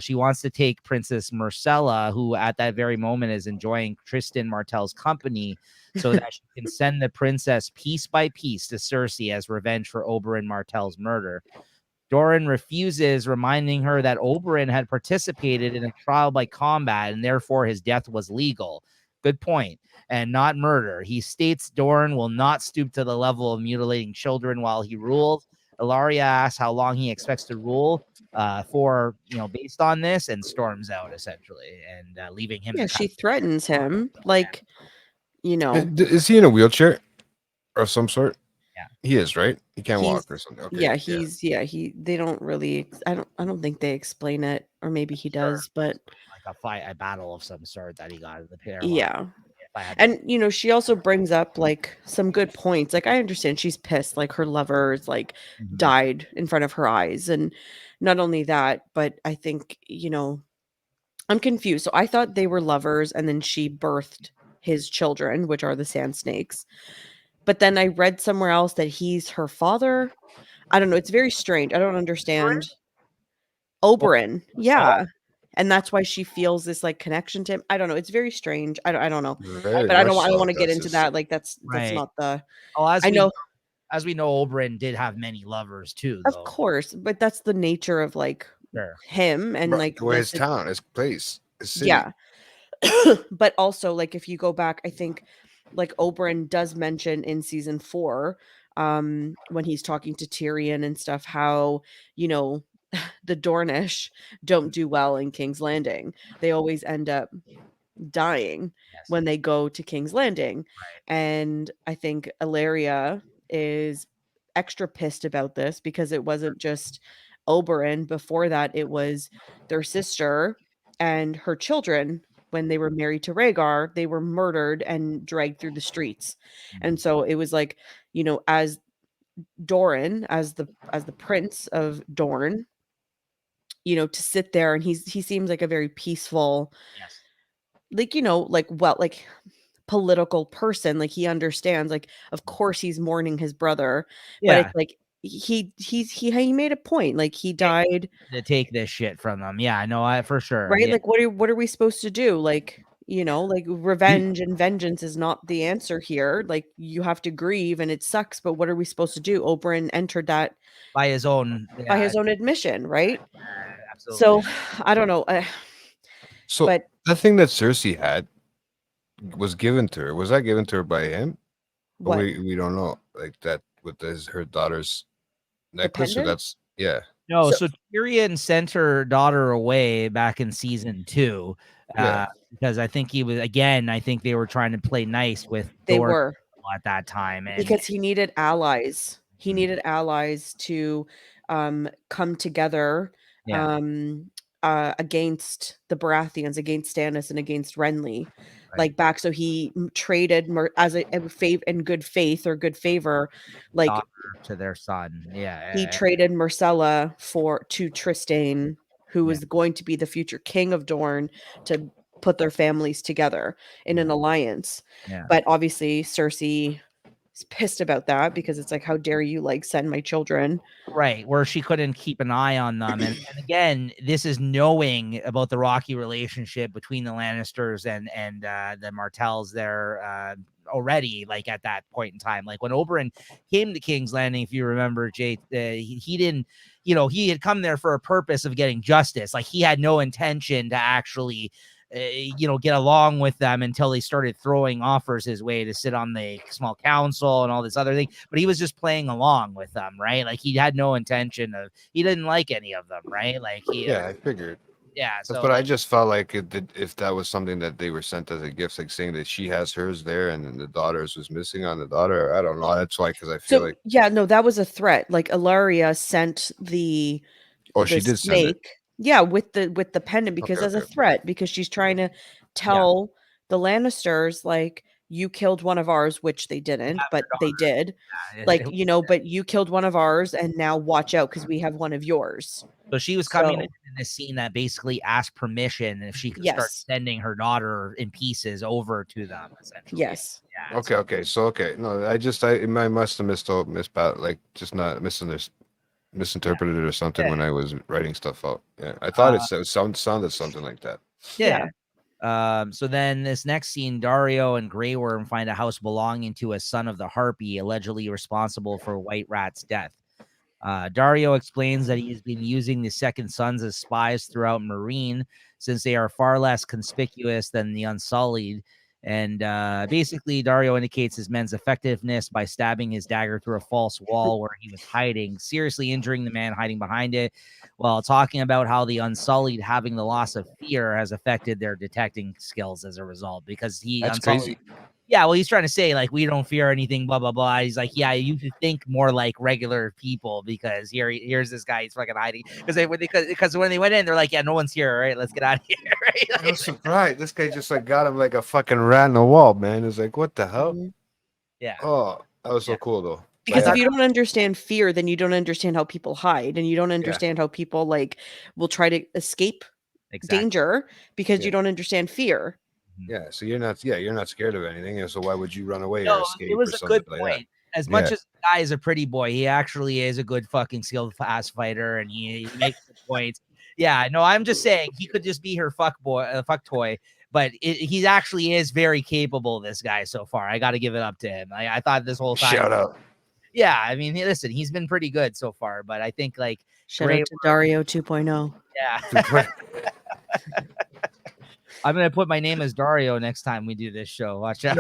A: She wants to take Princess Myrcella, who at that very moment is enjoying Tristan Martell's company, so that she can send the princess piece by piece to Cersei as revenge for Oberyn Martell's murder. Doran refuses, reminding her that Oberyn had participated in a trial by combat and therefore his death was legal. Good point. And not murder. He states Doran will not stoop to the level of mutilating children while he rules. Ilaria asks how long he expects to rule based on this, and storms out essentially, and leaving him.
B: Yeah,
A: to
B: she
A: cut.
B: threatens him like,
C: Is he in a wheelchair of some sort?
A: Yeah.
C: He is, right? He can't
B: he's
C: walk or something. Okay.
B: yeah, they don't really I don't think they explain it, or maybe he does, but
A: Like a battle of some sort that he got in the pair.
B: yeah.
A: If I had to-
B: And she also brings up like some good points. Like I understand she's pissed, like her lover's like
A: Mhm.
B: died in front of her eyes. And not only that, but I think, I'm confused. So I thought they were lovers and then she birthed his children, which are the sand snakes. But then I read somewhere else that he's her father. I don't know. It's very strange. I don't understand. Oberyn. Yeah. And that's why she feels this like connection to him. I don't know. It's very strange. I don't know.
C: Very
B: But I don't
C: much so.
B: want to get
C: That's
B: into
C: just
B: that. Like that's
A: Right.
B: not the
A: Oh,
B: I know.
A: as we know, Oberyn did have many lovers too, though.
B: Of course, but that's the nature of like
A: Sure.
B: him and like
C: where his town, his place, his city.
B: yeah. But also like if you go back, I think like Oberyn does mention in season 4 when he's talking to Tyrion and stuff how the Dornish don't do well in King's Landing. They always end up dying
A: Yes.
B: when they go to King's Landing. And I think Ilaria is extra pissed about this because it wasn't just Oberyn. Before that, it was their sister and her children. When they were married to Rhaegar, they were murdered and dragged through the streets. And so it was like, as Doran, as the prince of Dorne, to sit there, and he seems like a very peaceful,
A: Yes.
B: like political person. Like he understands, like, of course he's mourning his brother, but
A: Yeah,
B: it's like he made a point. Like he died,
A: to take this shit from them. Yeah, I know, I for sure.
B: right?
A: Yeah,
B: Like what are we supposed to do? Like, like revenge and vengeance is not the answer here. Like you have to grieve and it sucks, but what are we supposed to do? Oberyn entered that
A: by his own.
B: by
A: Yeah,
B: his own admission, right?
A: absolutely.
B: So I don't know,
C: So
B: but
C: that thing that Cersei had was given to her. Was that given to her by him? Or
B: what,
C: we don't know. Like that with her daughter's
B: the
C: necklace. Or
B: pendant?
C: that's yeah.
A: No,
B: So
A: so Tyrion sent her daughter away back in season 2,
C: Yeah.
A: because I think I think they were trying to play nice with
B: they
A: Dorne
B: were,
A: at that time, and
B: because he needed allies. He
C: Mm.
B: needed allies to come together
A: yeah,
B: against the Baratheons, against Stannis and against Renly.
A: right.
B: Like back, so he traded as a in good faith or good favor, like
A: Daughter to their son.
B: he
A: Yeah,
B: traded Myrcella to Trystane, who
A: yeah,
B: was going to be the future king of Dorne, to put their families together in an alliance.
A: yeah.
B: But obviously Cersei is pissed about that because it's like, how dare you like send my children?
A: Right, where she couldn't keep an eye on them, and again, this is knowing about the rocky relationship between the Lannisters and the Martells there already. Like at that point in time, like when Oberyn came to King's Landing, if you remember, Jay, he didn't, he had come there for a purpose of getting justice. Like he had no intention to actually get along with them until they started throwing offers his way to sit on the small council and all this other thing. But he was just playing along with them, right? Like he had no intention of, he didn't like any of them, right? Like
C: Yeah, I figured.
A: yeah.
C: That's
A: So
C: what I
A: like,
C: just felt like if that was something that they were sent as a gift, like saying that she has hers there and then the daughter's was missing on the daughter. I don't know. That's why, because I feel
B: So
C: like,
B: yeah, no, that was a threat. Like Ilaria sent
C: oh,
B: the
C: she did send it.
B: snake, yeah, with the pendant, because
C: Okay,
B: as a
C: okay.
B: threat, because she's trying to tell the Lannisters, like, you killed one of ours, which they didn't, but they did. Like, but you killed one of ours, and now watch out because we have one of yours.
A: so she was coming in
B: So
A: this scene that basically asked permission if she could start
B: yes,
A: sending her daughter in pieces over to them, essentially.
B: yes,
A: Yeah.
C: Okay, okay. So okay. No, I must have like just not misinterpreted it or something
A: Yeah.
C: when I was writing stuff out. Yeah. I thought it sounded something like that.
A: Yeah. So then this next scene, Dario and Grey Worm find a house belonging to a son of the Harpy, allegedly responsible for White Rat's death. Dario explains that he has been using the Second Sons as spies throughout Meereen, since they are far less conspicuous than the Unsullied. And basically, Dario indicates his men's effectiveness by stabbing his dagger through a false wall where he was hiding, seriously injuring the man hiding behind it, while talking about how the Unsullied having the loss of fear has affected their detecting skills as a result. Because
C: That's crazy.
A: yeah, well, he's trying to say like we don't fear anything, blah blah blah. He's like, yeah, you should think more like regular people, because here's this guy, he's fucking hiding. Because when they went in, they're like, yeah, no one's here, right? Let's get out of here, right?
C: I was surprised. This guy just like got him like a fucking rat in the wall, man. It's like, what the hell?
B: Mhm.
A: Yeah,
C: Oh, that was so cool though.
B: Because
C: Like,
B: if you don't understand fear, then you don't understand how people hide, and you don't understand how people like will try to escape
A: exactly.
B: danger because
C: Yeah.
B: you don't understand fear.
C: yeah, so you're not scared of anything, and so why would you run away or
A: No,
C: escape
A: it
C: or
A: was a
C: something
A: good
C: like that?
A: point. As
C: Yeah.
A: much as the guy is a pretty boy, he actually is a good fucking skilled fast fighter, and he makes good points. Yeah, no, I'm just saying he could just be her fuck toy, but he actually is very capable. This guy so far, I got to give it up to him. I thought this whole time,
C: Shout out.
A: yeah, I mean, listen, he's been pretty good so far, but I think like
B: Shout
A: Grey
B: out to Dario 2.0.
A: yeah. I'm gonna put my name as Dario next time we do this show. Watch out.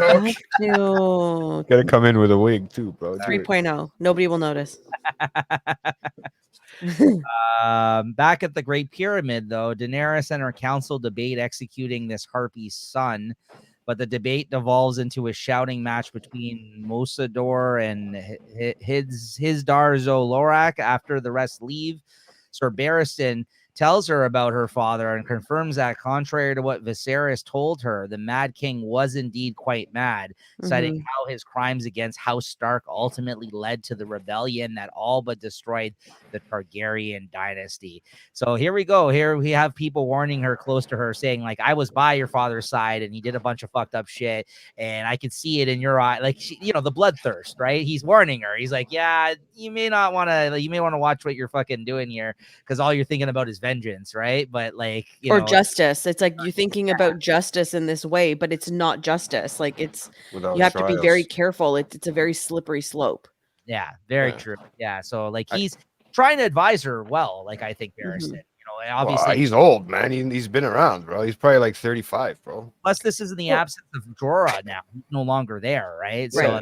B: No.
C: Gotta come in with a wig too, bro.
B: 3.0. Nobody will notice.
A: Back at the Great Pyramid, though, Daenerys and her council debate executing this Harpy's son, but the debate devolves into a shouting match between Mosador and Hizdahr zo Lorak after the rest leave. Sir Barristan tells her about her father and confirms that, contrary to what Viserys told her, the Mad King was indeed quite mad, citing how his crimes against House Stark ultimately led to the rebellion that all but destroyed the Targaryen dynasty. So here we go. Here we have people warning her close to her, saying, like, I was by your father's side and he did a bunch of fucked up shit, and I could see it in your eye. Like, the bloodthirst, right? He's warning her. He's like, yeah, you may want to watch what you're fucking doing here, because all you're thinking about is vengeance, right? But like,
B: or justice. It's like you're thinking about justice in this way, but it's not justice. Like
C: Without
B: you have to be very
C: trials.
B: careful. It's a very slippery slope.
A: Yeah, very true. Yeah, so like he's trying to advise her well, like I think Barristan. Obviously
C: well, he's old, man. He's been around, bro. He's probably like 35, bro.
A: Plus, this is in the absence of Jorah now. He's no longer there, right? So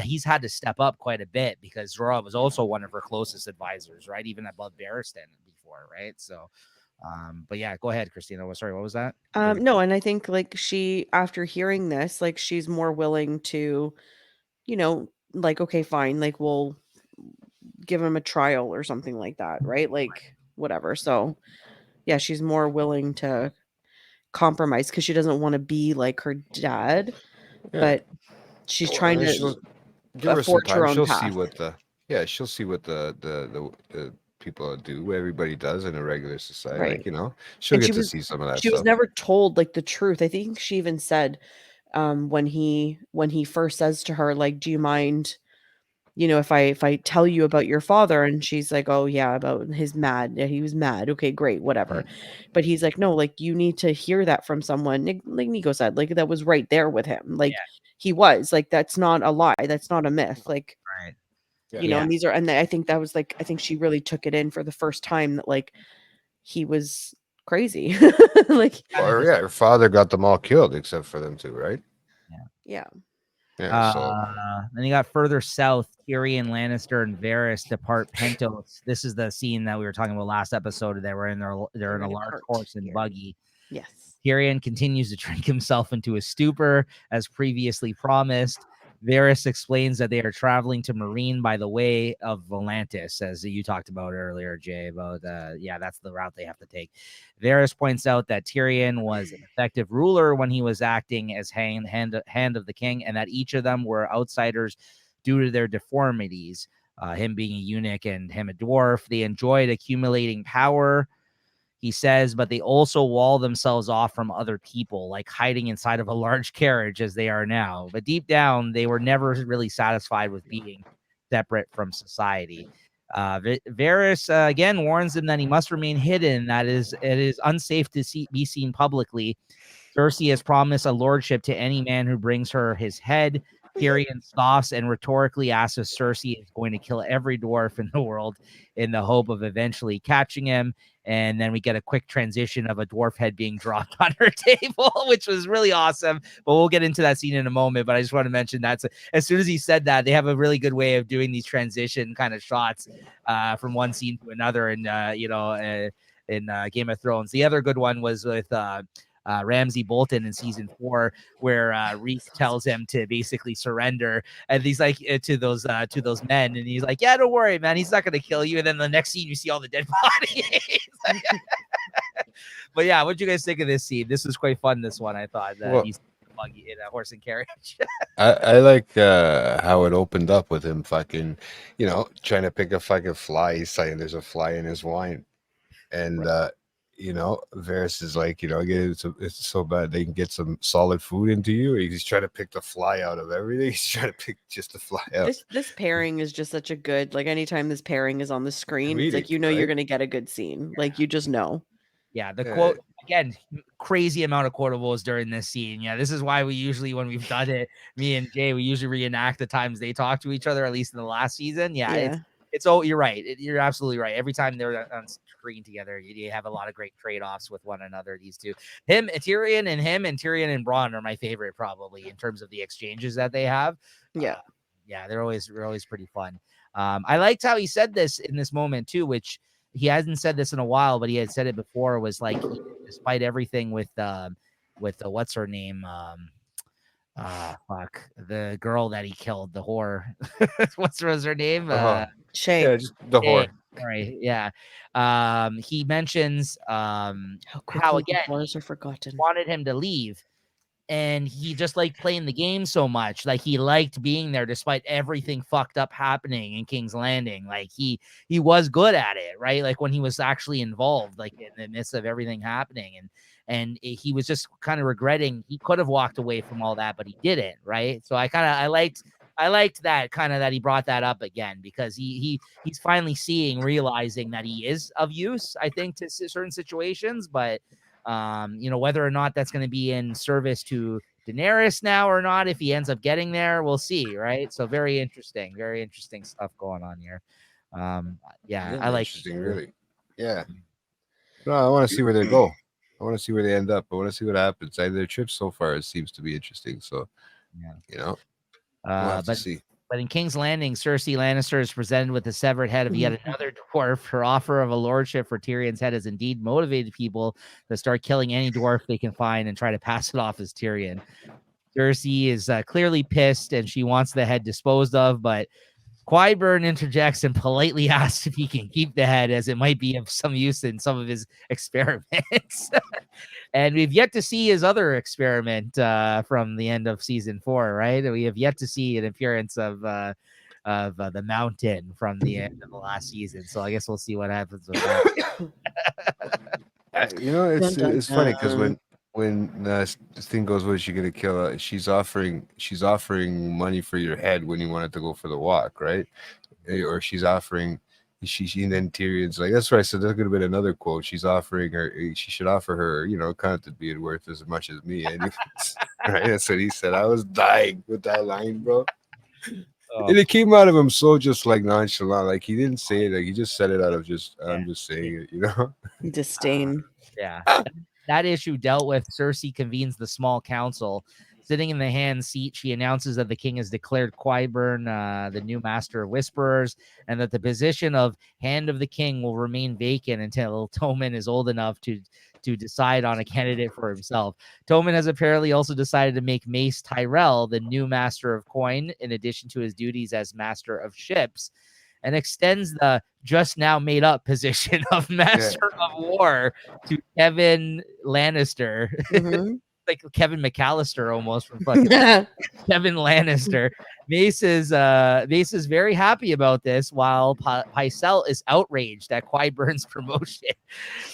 A: he's had to step up quite a bit, because Jorah was also one of her closest advisors, right? Even above Barristan before, right? So, but yeah, go ahead, Christina. Sorry, what was that?
B: No, and I think like she, after hearing this, like she's more willing to, like, okay, fine, like we'll give him a trial or something like that, right? Like whatever. So yeah, she's more willing to compromise because she doesn't want to be like her dad, but she's trying to
C: give her some
B: forge her
C: time.
B: own
C: She'll
B: path.
C: see what she'll see what the people do. Everybody does in a regular society,
B: Right.
C: like, she'll
B: And
C: get to see some of that
B: she was
C: stuff.
B: never told like the truth. I think she even said when he first says to her, like, do you mind, if I tell you about your father? And she's like, oh yeah, about his mad. Yeah, he was mad. Okay, great, whatever. But he's like, no, like you need to hear that from someone. Like Nico said, like that was right there with him. Like he was like, that's not a lie. That's not a myth. Like,
A: right.
B: And these are, and I think that was like, I think she really took it in for the first time that like he was crazy. Like,
C: or her father got them all killed except for them two, right?
B: Yeah.
C: So
A: then you got further south, Tyrion Lannister and Varys depart Pentos. This is the scene that we were talking about last episode. They were in they're in a large horse and buggy.
B: Yes.
A: Tyrion continues to drink himself into a stupor, as previously promised. Varys explains that they are traveling to Meereen by the way of Volantis, as you talked about earlier, Jay, about that's the route they have to take. Varys points out that Tyrion was an effective ruler when he was acting as hand of the king, and that each of them were outsiders due to their deformities. Him being a eunuch and him a dwarf. They enjoyed accumulating power, he says, but they also wall themselves off from other people, like hiding inside of a large carriage as they are now. But deep down, they were never really satisfied with being separate from society. Varys again warns them that he must remain hidden. That it is unsafe to be seen publicly. Cersei has promised a lordship to any man who brings her his head. Tyrion scoffs and rhetorically asks if Cersei is going to kill every dwarf in the world in the hope of eventually catching him. And then we get a quick transition of a dwarf head being dropped on her table, which was really awesome. But we'll get into that scene in a moment. But I just want to mention that as soon as he said that, they have a really good way of doing these transition kind of shots from one scene to another. And, in Game of Thrones, the other good one was with Ramsay Bolton in season 4, where Reese tells him to basically surrender, and he's like to those men, and he's like, "Yeah, don't worry, man, he's not gonna kill you." And then the next scene, you see all the dead bodies. But yeah, what'd you guys think of this scene? This was quite fun. This one, I thought. He's in a horse and carriage.
C: I like how it opened up with him fucking, trying to pick a fucking fly. He's saying there's a fly in his wine, and Varys is like, it's so bad they can get some solid food into you. He's trying to pick the fly out of everything. He's trying to pick just the fly out.
B: This pairing is just such a good, like anytime this pairing is on the screen, it's like, you're gonna get a good scene. Like you just know.
A: Yeah, the quote again, crazy amount of quotables during this scene. Yeah, this is why we usually, when we've done it, me and Jay, we usually reenact the times they talk to each other, at least in the last season. Yeah. It's you're right. You're absolutely right. Every time they're on screen together, you have a lot of great trade-offs with one another. These two, Tyrion and Bronn are my favorite, probably, in terms of the exchanges that they have.
B: Yeah,
A: they're always pretty fun. I liked how he said this in this moment too, which he hasn't said this in a while, but he had said it before. Was like, despite everything with what's her name, the girl that he killed, the whore. What's her name?
B: Shay.
C: Yeah, just the whore.
A: Sorry, yeah. He mentions
B: How
A: how
B: quickly
A: again
B: the wars are forgotten.
A: wanted him to leave, and he just liked playing the game so much. Like he liked being there despite everything fucked up happening in King's Landing. Like he was good at it, right? Like when he was actually involved, like in the midst of everything happening, and he was just kind of regretting he could have walked away from all that, but he didn't, right? So I liked that kind of that he brought that up again because he's finally realizing that he is of use, I think, to certain situations, but whether or not that's going to be in service to Daenerys now or not, if he ends up getting there, we'll see, right? So very interesting stuff going on here. Yeah, I like
C: interesting, really. Yeah. No, I want to see where they go. I want to see where they end up. I want to see what happens. Their trip so far it seems to be interesting. So,
A: yeah.
C: We'll have to see.
A: But in King's Landing, Cersei Lannister is presented with the severed head of yet another dwarf. Her offer of a lordship for Tyrion's head has indeed motivated people to start killing any dwarf they can find and try to pass it off as Tyrion. Cersei is clearly pissed and she wants the head disposed of, but Qyburn interjects and politely asks if he can keep the head as it might be of some use in some of his experiments. And we've yet to see his other experiment from the end of season 4, right? We have yet to see an appearance of the mountain from the end of the last season. So I guess we'll see what happens with that.
C: It's funny because when this thing goes, what is she gonna kill? She's offering money for your head when you wanted to go for the walk, right? Or she's offering. She and then Tyrion's like, that's right. So there could have been another quote. She's offering her. She should offer her, content being worth as much as me. And right, that's what he said. I was dying with that line, bro. And it came out of him so just like nonchalant, like he didn't say it. Like he just said it out of just. I'm just saying it,
B: Disdain.
A: Yeah. That issue dealt with. Cersei convenes the small council. Sitting in the hand seat, she announces that the king has declared Qyburn the new master of whisperers, and that the position of Hand of the King will remain vacant until Tommen is old enough to decide on a candidate for himself. Tommen has apparently also decided to make Mace Tyrell the new master of coin, in addition to his duties as master of ships, and extends the just now made up position of master of war to Kevin Lannister. Like Kevin McAllister almost from fucking Kevin Lannister. Mace is very happy about this, while Pycelle is outraged at Qyburn's promotion,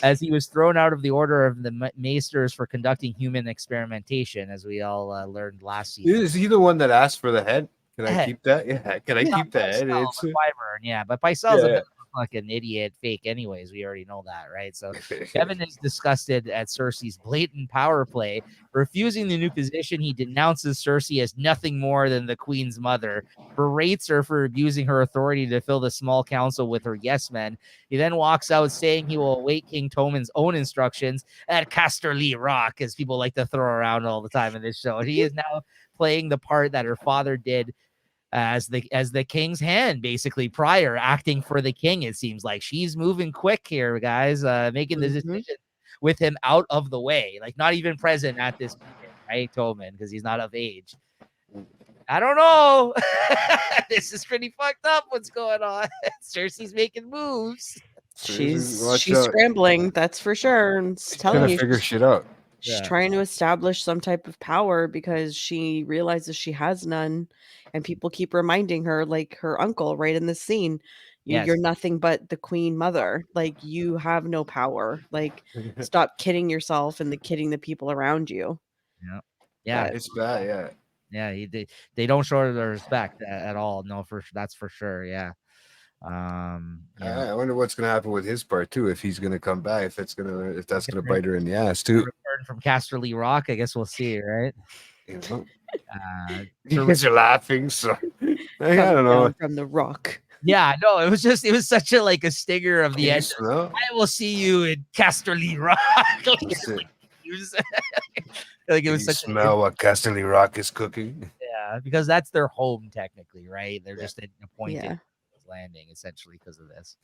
A: as he was thrown out of the order of the Maesters for conducting human experimentation, as we all learned last season.
C: Is he the one that asked for the head? Can I keep that? Yeah, can I keep that?
A: It's Qyburn, yeah, but Pycelle's a bit like an idiot fake anyways. We already know that, right? So Kevin is disgusted at Cersei's blatant power play. Refusing the new position, he denounces Cersei as nothing more than the queen's mother, berates her for abusing her authority to fill the small council with her yes men. He then walks out saying he will await King Tommen's own instructions at Casterly Rock, as people like to throw around all the time in this show. And he is now playing the part that her father did as the king's hand, basically, prior, acting for the king. It seems like she's moving quick here, guys, making the decision with him out of the way, like not even present at this meeting, right, Tommen, because he's not of age. I don't know. This is pretty fucked up. What's going on? Cersei's making moves.
B: She's scrambling, that's for sure. And telling you,
C: figure shit out.
B: She's trying to establish some type of power because she realizes she has none, and people keep reminding her, like her uncle right in this scene, you're nothing but the queen mother. Like, you have no power. Like, stop kidding yourself and kidding the people around you.
A: Yeah,
C: it's bad.
A: Yeah, they don't show her the respect at all. No, that's for sure. Yeah.
C: I wonder what's gonna happen with his part too. If he's gonna come back, if that's gonna bite her in the ass too.
A: Return from Casterly Rock, I guess we'll see, right?
C: You guys are laughing, so I don't know.
B: From the rock.
A: Yeah, no, it was such a stinger of the end. I will see you in Casterly Rock. It was such
C: smell what Casterly Rock is cooking.
A: Yeah, because that's their home technically, right? They're just appointed landing essentially because of this.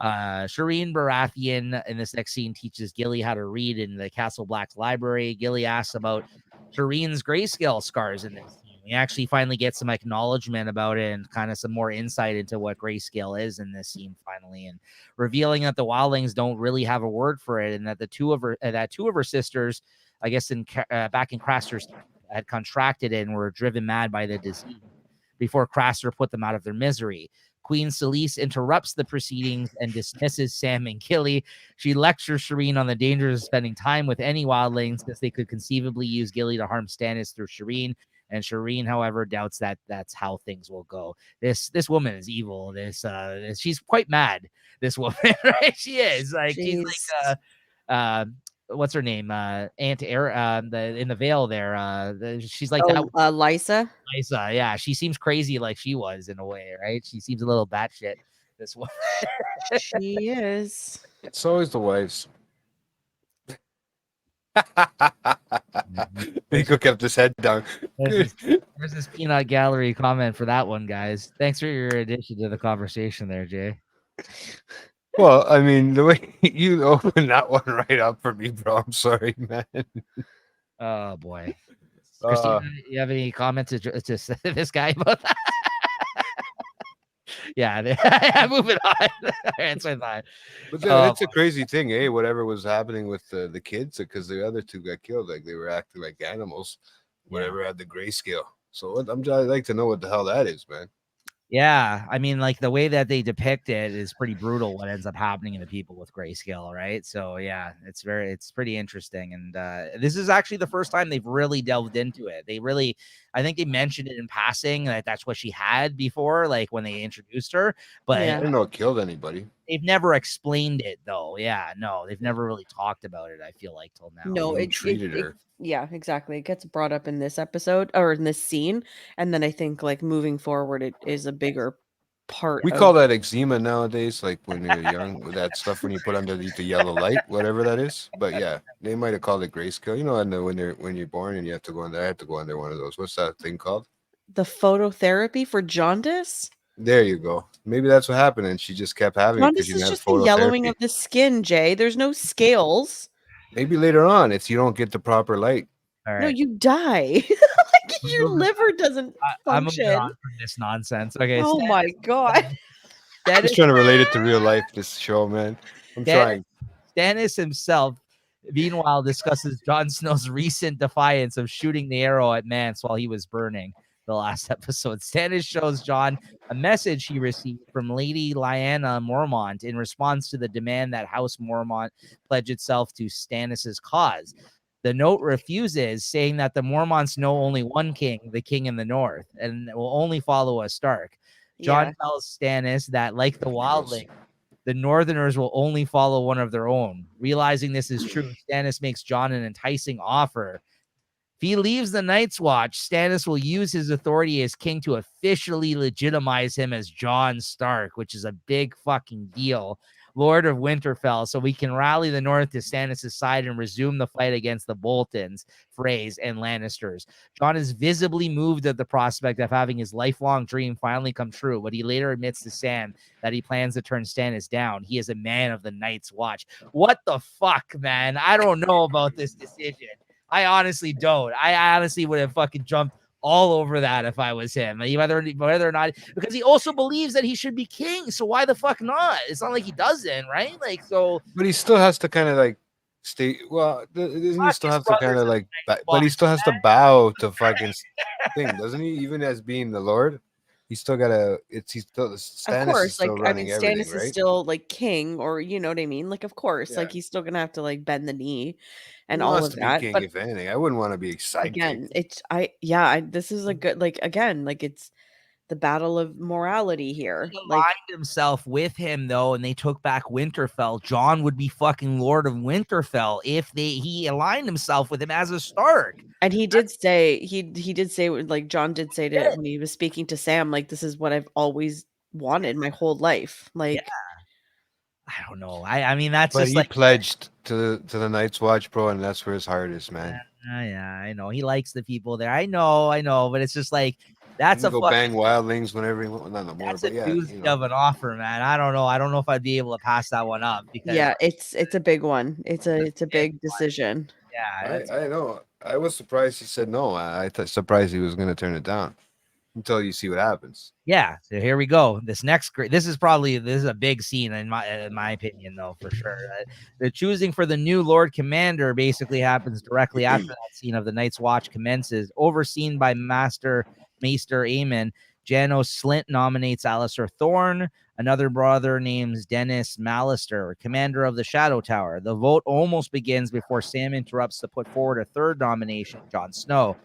A: Shireen Baratheon in this next scene teaches Gilly how to read in the Castle Black's library. Gilly asks about Shireen's grayscale scars in this scene. We actually finally get some acknowledgement about it and kind of some more insight into what grayscale is in this scene finally, and revealing that the wildlings don't really have a word for it, and that two of her sisters, I guess back in Craster's, had contracted it and were driven mad by the disease before Craster put them out of their misery. Queen Selyse interrupts the proceedings and dismisses Sam and Gilly. She lectures Shireen on the dangers of spending time with any wildlings, since they could conceivably use Gilly to harm Stannis through Shireen. And Shireen, however, doubts that that's how things will go. This woman is evil. She's quite mad. This woman, right? She is she's like what's her name? Aunt in the Vale there. She's like that.
B: Lysa.
A: Lysa, yeah, she seems crazy like she was in a way, right? She seems a little batshit. This one.
B: She is.
C: It's always the wives. Nico kept his head down.
A: There's this peanut gallery comment for that one, guys. Thanks for your addition to the conversation there, Jay.
C: Well, I mean, the way you opened that one right up for me, bro. I'm sorry, man.
A: Oh boy. Christina, you have any comments to this guy about that? Yeah, moving on. That's my thought.
C: But that's a crazy thing, eh? Whatever was happening with the kids, because the other two got killed, like they were acting like animals. Whatever had the grayscale. So I'd like to know what the hell that is, man.
A: Yeah, I mean, like the way that they depict it is pretty brutal. What ends up happening to people with grayscale, right? So yeah, it's pretty interesting. And this is actually the first time they've really delved into it. I think they mentioned it in passing that that's what she had before, like when they introduced her. But
C: I don't know it killed anybody.
A: They've never explained it though. Yeah, no, they've never really talked about it. I feel like till now.
B: No, it treated her. Yeah, exactly. It gets brought up in this episode or in this scene, and then I think like moving forward, it is a bigger part.
C: We call that eczema nowadays, like when you're young, with that stuff when you put underneath the yellow light, whatever that is. But yeah, they might have called it grayscale. You know, and when you're born and you have to go under, I have to go under one of those. What's that thing called?
B: The phototherapy for jaundice.
C: There you go. Maybe that's what happened, and she just kept having
B: jaundice
C: it because
B: is just the yellowing of the skin, Jay. There's no scales.
C: Maybe later on, if you don't get the proper light.
A: All right.
B: No, you die. Like your liver doesn't function.
A: I'm moving on from this nonsense. Okay.
B: Oh my god.
C: I'm just trying to relate it to real life. This show, man. I'm trying.
A: Stannis himself, meanwhile, discusses Jon Snow's recent defiance of shooting the arrow at Mance while he was burning. The last episode, Stannis shows Jon a message he received from Lady Lyanna Mormont in response to the demand that House Mormont pledge itself to Stannis's cause. The note refuses, saying that the Mormonts know only one king, the king in the north, and will only follow a Stark. Jon tells Stannis that, like the wildling, the Northerners will only follow one of their own. Realizing this is true, Stannis makes Jon an enticing offer. If he leaves the Night's Watch, Stannis will use his authority as king to officially legitimize him as Jon Stark, which is a big fucking deal. Lord of Winterfell, so we can rally the North to Stannis' side and resume the fight against the Boltons, Freys, and Lannisters. Jon is visibly moved at the prospect of having his lifelong dream finally come true, but he later admits to Sam that he plans to turn Stannis down. He is a man of the Night's Watch. What the fuck, man? I don't know about this decision. I honestly don't. I honestly would have fucking jumped all over that if I was him. Whether or not, because he also believes that he should be king. So why the fuck not? It's not like he doesn't, right? Like, so.
C: But he still has to kind of like stay. Well, he still has to kind of like, but he still has to bow to fucking thing, doesn't he? Even as being the Lord. He's still gotta. He's still. Stannis
B: of course,
C: is still
B: like I mean, Stannis
C: right?
B: is still like king, or you know what I mean. Like, of course, like he's still gonna have to like bend the knee, and all of that.
C: King,
B: but
C: if anything, I wouldn't want to be excited.
B: Again, this is a good like it's the battle of morality here.
A: He aligned himself with him though, and they took back Winterfell. Jon would be fucking Lord of Winterfell if he aligned himself with him as a Stark.
B: And he did say like Jon did say to when he was speaking to Sam, like, this is what I've always wanted my whole life. Like,
A: I don't know. I mean, that's
C: but
A: just
C: he
A: like
C: pledged to the Night's Watch, bro, and that's where his heart is, man.
A: Yeah, I know he likes the people there. I know, but it's just like that's a
C: bang wildlings whenever he wants. Not no more.
A: That's a doozy of an offer, man. I don't know if I'd be able to pass that one up because
B: it's a big one. It's a big decision.
A: Yeah,
C: I know. I was surprised he said no. I surprised he was going to turn it down until you see what happens.
A: yeah. So here we go. This is a big scene in my opinion, though, for sure. The choosing for the new Lord Commander basically happens directly after that scene of the Night's Watch commences, overseen by Maester Aemon. Janos Slint nominates Alistair Thorne. Another brother named Dennis Mallister, commander of the Shadow Tower. The vote almost begins before Sam interrupts to put forward a third nomination, Jon Snow.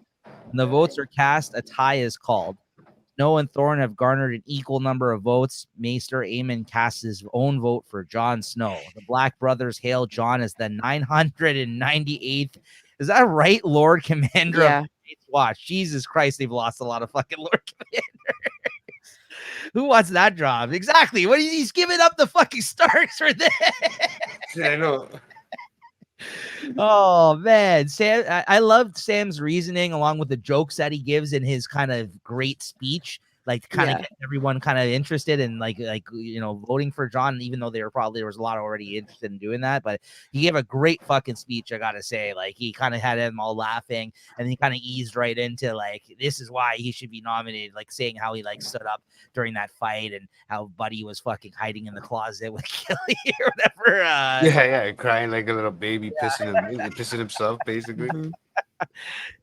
A: When the votes are cast, a tie is called. Snow and Thorne have garnered an equal number of votes. Maester Aemon casts his own vote for Jon Snow. The Black brothers hail Jon as the 998th. Is that right, Lord Commander of
B: Yeah.
A: the Night's Watch? Jesus Christ, they've lost a lot of fucking Lord Commanders. Who wants that job? Exactly. What he's giving up the fucking Starks for this?
C: Yeah, I know.
A: Oh man, Sam! I loved Sam's reasoning along with the jokes that he gives in his kind of great speech, like to kind of get everyone kind of interested in like voting for Jon, even though there was a lot already interested in doing that. But he gave a great fucking speech, I gotta say. Like he kind of had them all laughing, and he kind of eased right into like this is why he should be nominated, like saying how he like stood up during that fight and how Buddy was fucking hiding in the closet with Gilly or whatever.
C: Yeah, crying like a little baby, pissing himself, basically.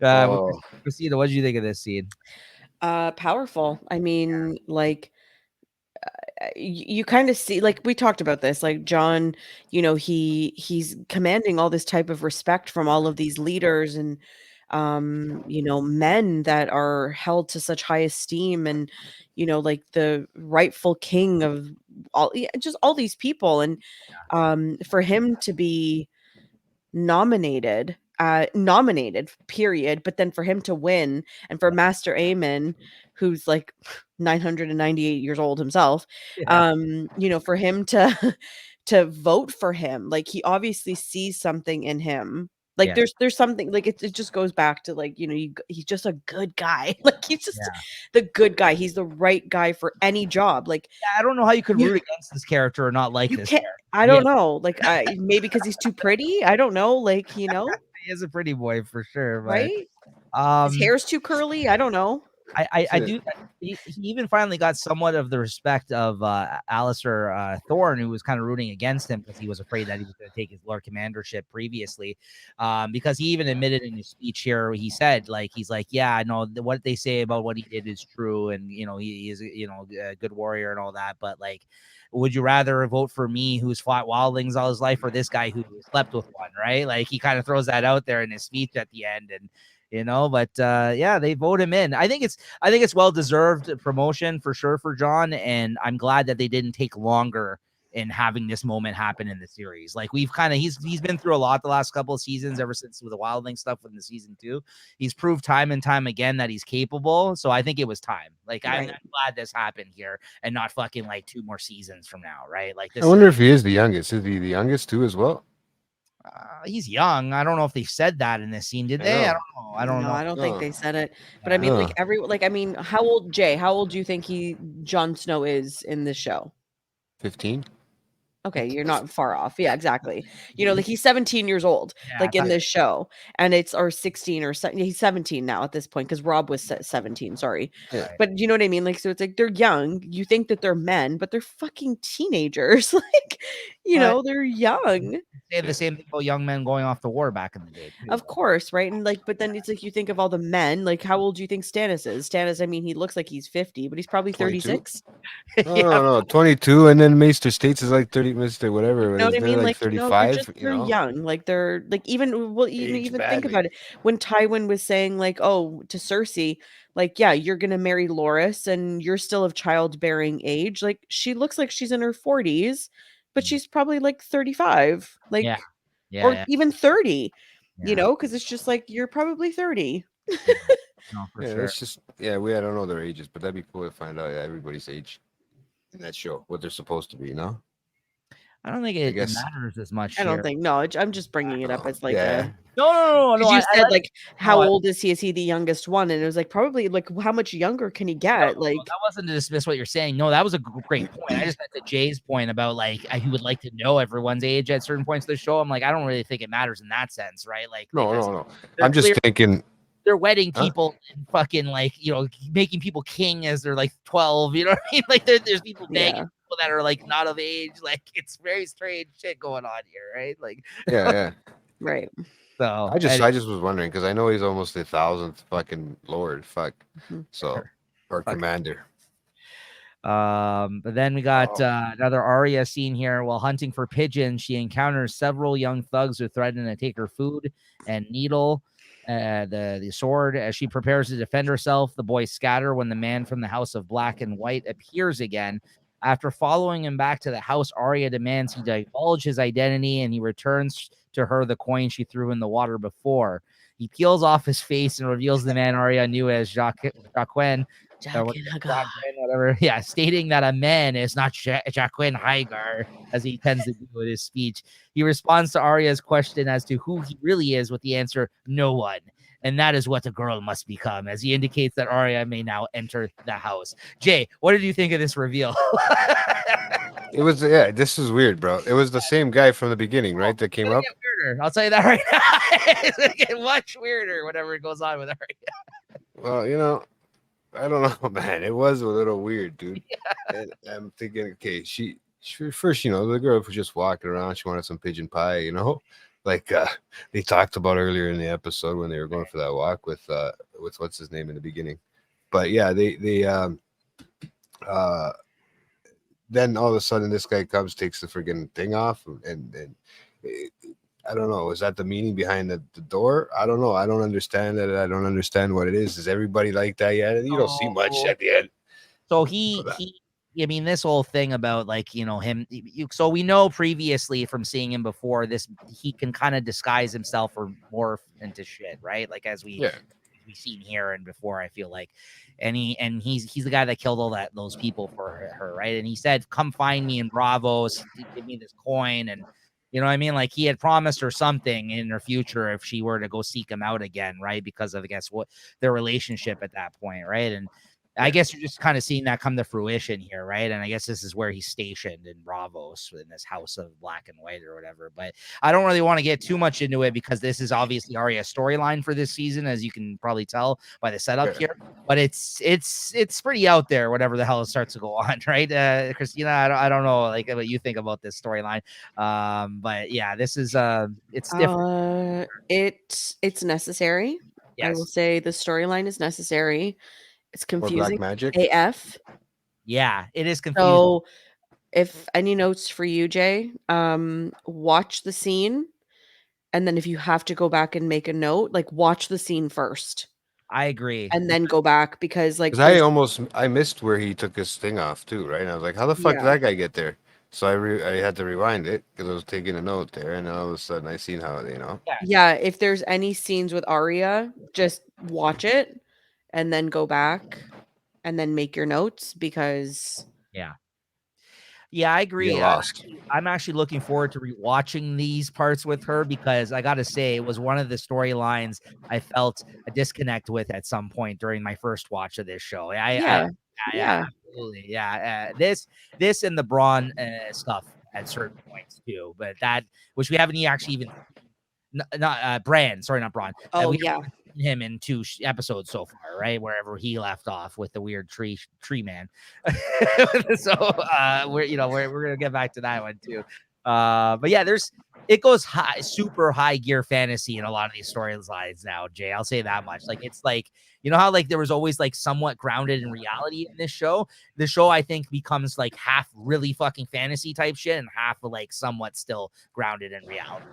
A: Christina, what did you think of this scene?
B: Powerful. I mean, like you kind of see, like we talked about this, like Jon, he's commanding all this type of respect from all of these leaders and men that are held to such high esteem, and like the rightful king of just all these people, and for him to be nominated period, but then for him to win, and for Master Aemon, who's like 998 years old himself, for him to to vote for him, like he obviously sees something in him. Like there's something, like it just goes back to like he's just a good guy. Like he's just the good guy. He's the right guy for any job. Like
A: I don't know how you could root against this character or not like this character.
B: I don't know. Like maybe because he's too pretty. I don't know. Like
A: he is a pretty boy for sure, but
B: right? His hair's too curly. I don't know.
A: I do. He even finally got somewhat of the respect of Alistair Thorne, who was kind of rooting against him because he was afraid that he was going to take his Lord Commandership previously. Because he even admitted in his speech here, he said, he's like, yeah, I know what they say about what he did is true, and he is a good warrior and all that, but like, would you rather vote for me, who's fought wildlings all his life, or this guy who slept with one, right? Like he kind of throws that out there in his speech at the end, and but they vote him in. I think it's well-deserved promotion for sure for Jon, and I'm glad that they didn't take longer in having this moment happen in the series. Like he's been through a lot the last couple of seasons, ever since with the wildling stuff in the season 2. He's proved time and time again that he's capable. So I think it was time. Like I'm glad this happened here and not fucking like 2 more seasons from now, right? Like this.
C: I wonder if he is the youngest. Is he the youngest too as well?
A: He's young. I don't know if they said that in this scene. Did they? I don't know.
B: I don't think they said it. But I mean, how old do you think Jon Snow is in this show?
C: 15.
B: Okay, you're not far off. Yeah, exactly. Like he's 17 years old, like in this show, and it's or 16 or he's 17 now at this point because Rob was 17. Sorry, but you know what I mean. Like, so it's like they're young. You think that they're men, but they're fucking teenagers. Like, they're young.
A: They have the same thing about young men going off to war back in the day, too.
B: Of course, right? And like, but then it's like you think of all the men. Like, how old do you think Stannis is? Stannis, I mean, he looks like he's 50, but he's probably 36.
C: No, 22, and then Maester States is like 30, Mister whatever.
B: You know what I mean?
C: Like 35.
B: They're young. Like they're like even think about it. When Tywin was saying like, oh, to Cersei, like, yeah, you're gonna marry Loras and you're still of childbearing age. Like she looks like she's in her 40s, but she's probably like 35. Like even 30. Because it's just like you're probably 30.
A: No, for sure.
C: It's just I don't know their ages, but that'd be cool to find out everybody's age in that show, what they're supposed to be,
A: I don't think it
C: guess.
A: matters as much
B: I don't
A: here.
B: think. No, I'm just bringing it up as like
C: Yeah.
A: No.
B: because you
A: I
B: said
A: like,
B: like how
A: I-
B: old is he? Is he the youngest one? And it was like probably like how much younger can he get? Like
A: that wasn't to dismiss what you're saying. No, that was a great point. I just meant to Jay's point about like he would like to know everyone's age at certain points of the show. I'm like, I don't really think it matters in that sense, right? Like, because
C: No.
A: they're
C: I'm just thinking.
A: they're wedding
C: Huh?
A: people and fucking like, you know, making people king as they're like 12. You know what I mean? Like there's people begging
B: yeah,
A: people that are like not of age. Like it's very strange shit going on here, right? Like
C: Yeah.
B: right.
A: so.
C: I just was wondering because I know he's almost 1,000th fucking lord. Fuck.
B: Mhm.
C: So or
A: Fuck.
C: commander.
A: But then we got another Arya scene here. While hunting for pigeons, she encounters several young thugs who threaten to take her food and needle the sword. As she prepares to defend herself, the boys scatter when the man from the House of Black and White appears again. After following him back to the house, Arya demands he divulge his identity, and he returns to her the coin she threw in the water before. He peels off his face and reveals the man Arya knew as Jaqen, whatever. Yeah, stating that a man is not Jaqen Hagar, as he tends to do with his speech. He responds to Arya's question as to who he really is with the answer, no one. And that is what the girl must become, as he indicates that Arya may now enter the house. Jay, what did you think of this reveal?
C: It was this is weird, bro. It was the same guy from the beginning, right? That came up.
A: Weirder. I'll tell you that right now. It's gonna get much weirder whenever it goes on with Arya.
C: Well, you know, I don't know, man. It was a little weird, dude. And I'm thinking, okay, she first, you know, the girl was just walking around. She wanted some pigeon pie, you know, like they talked about earlier in the episode when they were going for that walk with what's his name in the beginning. But yeah, they then all of a sudden this guy comes, takes the friggin' thing off, and I don't know. Is that the meaning behind the door? I don't know. I don't understand it. I don't understand what it is. Is everybody like that yet? You don't see much at the end.
A: So I mean, this whole thing about like, you know, him. So we know previously from seeing him before this, he can kind of disguise himself or morph into shit, right? Like as we've seen here and before, I feel like, and he's the guy that killed all those people for her, right? And he said, "Come find me in Bravos, give me this coin," and you know what I mean? Like he had promised her something in her future if she were to go seek him out again, right? Because of, I guess, what their relationship at that point, right? And I guess you're just kind of seeing that come to fruition here, right? And I guess this is where he's stationed in Bravos in this House of Black and White or whatever. But I don't really want to get too much into it because this is obviously Arya's storyline for this season, as you can probably tell by the setup here. But it's pretty out there, whatever the hell it starts to go on, right? Christina, I don't know like what you think about this storyline. But yeah, this is it's different.
B: It's necessary.
A: Yes.
B: I will say the storyline is necessary. It's confusing.
C: Black magic.
B: AF.
A: Yeah, it is confusing.
B: So if any notes for you, Jay, watch the scene. And then if you have to go back and make a note, like watch the scene first.
A: I agree.
B: And then go back because like
C: I missed where he took his thing off too, right? And I was like, how the fuck did that guy get there? So I had to rewind it because I was taking a note there, and then all of a sudden I seen how, you know.
B: Yeah, if there's any scenes with Arya, just watch it and then go back and then make your notes because
A: yeah, I agree.
C: Lost.
A: I'm actually looking forward to rewatching these parts with her because I got to say it was one of the storylines I felt a disconnect with at some point during my first watch of this show. Yeah, absolutely. Yeah, this and the Braun stuff at certain points too, but that which we haven't actually even not Bran. Sorry, not Braun.
B: Oh
A: we
B: yeah.
A: Him in 2 episodes so far, right? Wherever he left off with the weird tree man. So we're gonna get back to that one too. But yeah, it goes super high gear fantasy in a lot of these storylines now, Jay. I'll say that much. Like it's like, you know how like there was always like somewhat grounded in reality in this show. The show I think becomes like half really fucking fantasy type shit and half like somewhat still grounded in reality.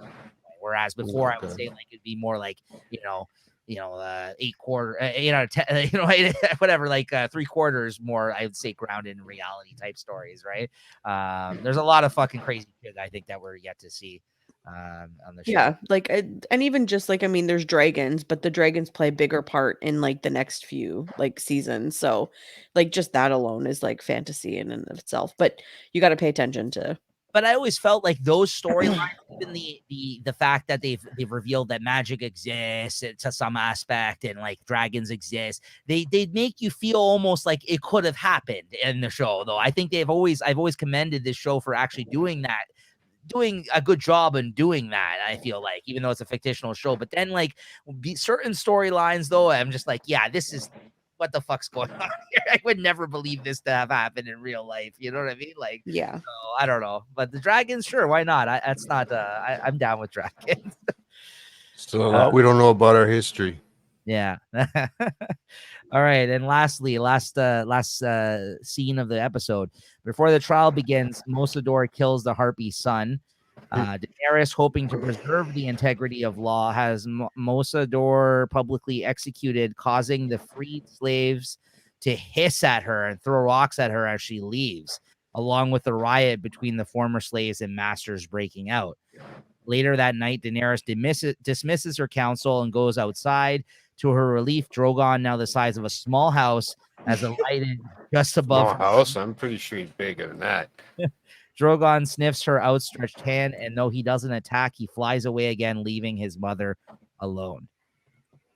A: Whereas before I would say like it'd be more like, 8 out of 10, whatever, like 3/4 more, I would say grounded in reality type stories, right? There's a lot of fucking crazy shit I think that we're yet to see on the show.
B: Yeah, like and even just like I mean, there's dragons, but the dragons play a bigger part in like the next few like seasons. So like just that alone is like fantasy in and of itself. But you got to pay attention to
A: but I always felt like those storylines, even the fact that they've revealed that magic exists to some aspect and like dragons exist, they make you feel almost like it could have happened in the show. Though I think I've always commended this show for actually doing that, doing a good job in doing that. I feel like, even though it's a fictional show, but then like certain storylines, though, I'm just like, yeah, this is what the fuck's going on here. I would never believe this to have happened in real life. You know what I mean? Like,
B: Yeah.
A: so I don't know, but the dragons, sure, why not? That's not. I'm down with dragons.
C: Still a lot we don't know about our history.
A: Yeah. All right, and lastly, last scene of the episode. Before the trial begins, Mosador kills the Harpy's son. Daenerys, hoping to preserve the integrity of law, has Mosador publicly executed, causing the freed slaves to hiss at her and throw rocks at her as she leaves, along with the riot between the former slaves and masters breaking out. Later that night, Daenerys dismisses her counsel and goes outside. To her relief, Drogon, now the size of a small house, has alighted just above
C: Small house. I'm pretty sure he's bigger than that.
A: Drogon sniffs her outstretched hand, and though he doesn't attack, he flies away again, leaving his mother alone.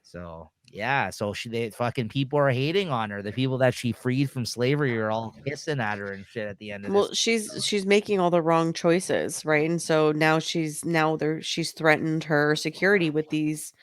A: So yeah, so the fucking people are hating on her. The people that she freed from slavery are all hissing at her and shit at the end of
B: Well,
A: this.
B: she's making all the wrong choices, right? And so now she's threatened her security with these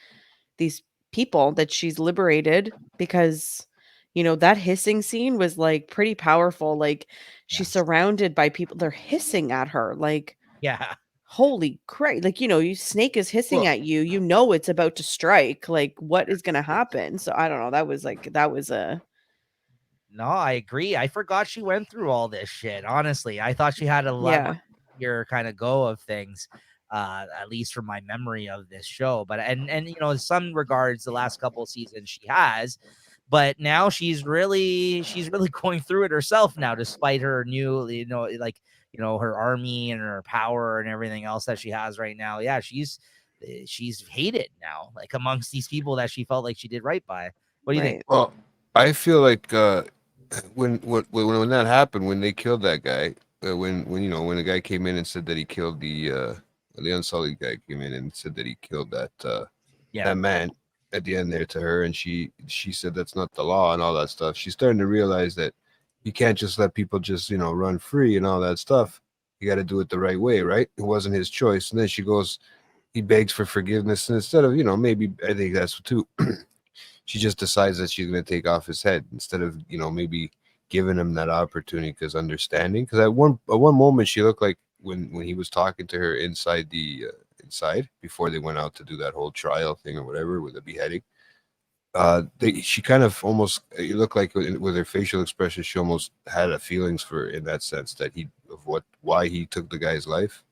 B: people that she's liberated, because that hissing scene was like pretty powerful. Like, she's
A: Yeah.
B: surrounded by people, they're hissing at her, like,
A: Yeah.
B: holy crap. Like, you snake is hissing
C: Well-
B: at you, it's about to strike, like, what is gonna happen? So I don't know, that was a
A: No, I agree. I forgot she went through all this shit. Honestly, I thought she had a lot
B: yeah.
A: your kind of go of things, at least from my memory of this show. But and in some regards, the last couple of seasons she has, but now she's really going through it herself now, despite her new, her army and her power and everything else that she has right now. Yeah, she's hated now, like amongst these people that she felt like she did right by. What do you think?
B: Right.
C: Well, I feel like when that happened, when they killed that guy, when the guy came in and said that he killed the Unsullied guy came in and said that he killed that that man at the end there to her, and she said that's not the law and all that stuff. She's starting to realize that you can't just let people just run free and all that stuff. You got to do it the right way, right? It wasn't his choice. And then she goes, he begs for forgiveness, and instead of maybe, I think that's too. She just decides that she's going to take off his head instead of maybe giving him that opportunity, because understanding, because at one moment she looked like when he was talking to her inside before they went out to do that whole trial thing or whatever with the beheading, she kind of almost, it looked like with her facial expression she almost had a feelings for, in that sense, that why he took the guy's life.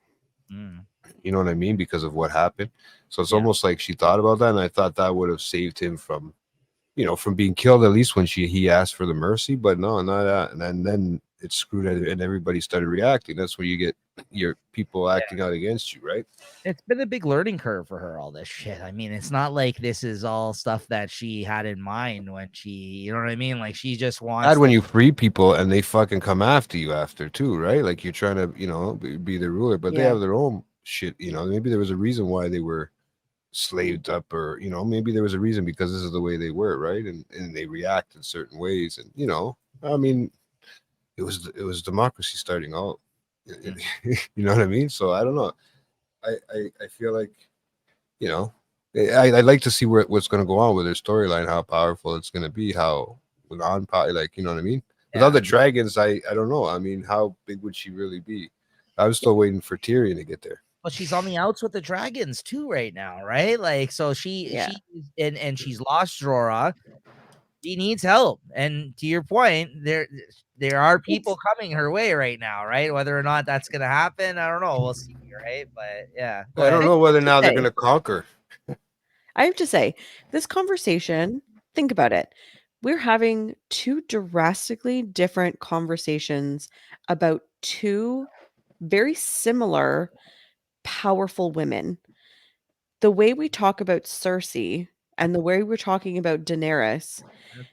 C: You know what I mean? Because of what happened. So it's almost like she thought about that, and I thought that would have saved him from from being killed, at least when he asked for the mercy. But no, not that. And then it screwed it, and everybody started reacting. That's when you get your people acting out against you, right?
A: It's been a big learning curve for her, all this shit. I mean, it's not like this is all stuff that she had in mind when she, you know what I mean? Like, she just wants
C: when you free people and they fucking come after you after too, right? Like, you're trying to, be the ruler, but they have their own shit, maybe there was a reason why they were slaved up, or maybe there was a reason, because this is the way they were, right? And they react in certain ways, and I mean, it was democracy starting out. You know what I mean? So I don't know. I feel like I'd like to see what's going to go on with their storyline, how powerful it's going to be, how on power, like, you know what I mean? Without the dragons, I don't know. I mean, how big would she really be? I'm still waiting for Tyrion to get there.
A: Well, she's on the outs with the dragons too right now, right? Like, so she and she's lost Jorah. She needs help, and to your point, there are people coming her way right now, right? Whether or not that's gonna happen, I don't know. We'll see, right? But yeah,
C: I don't know whether now they're gonna conquer.
B: I have to say, this conversation, think about it. We're having two drastically different conversations about two very similar, powerful women. The way we talk about Cersei and the way we're talking about Daenerys,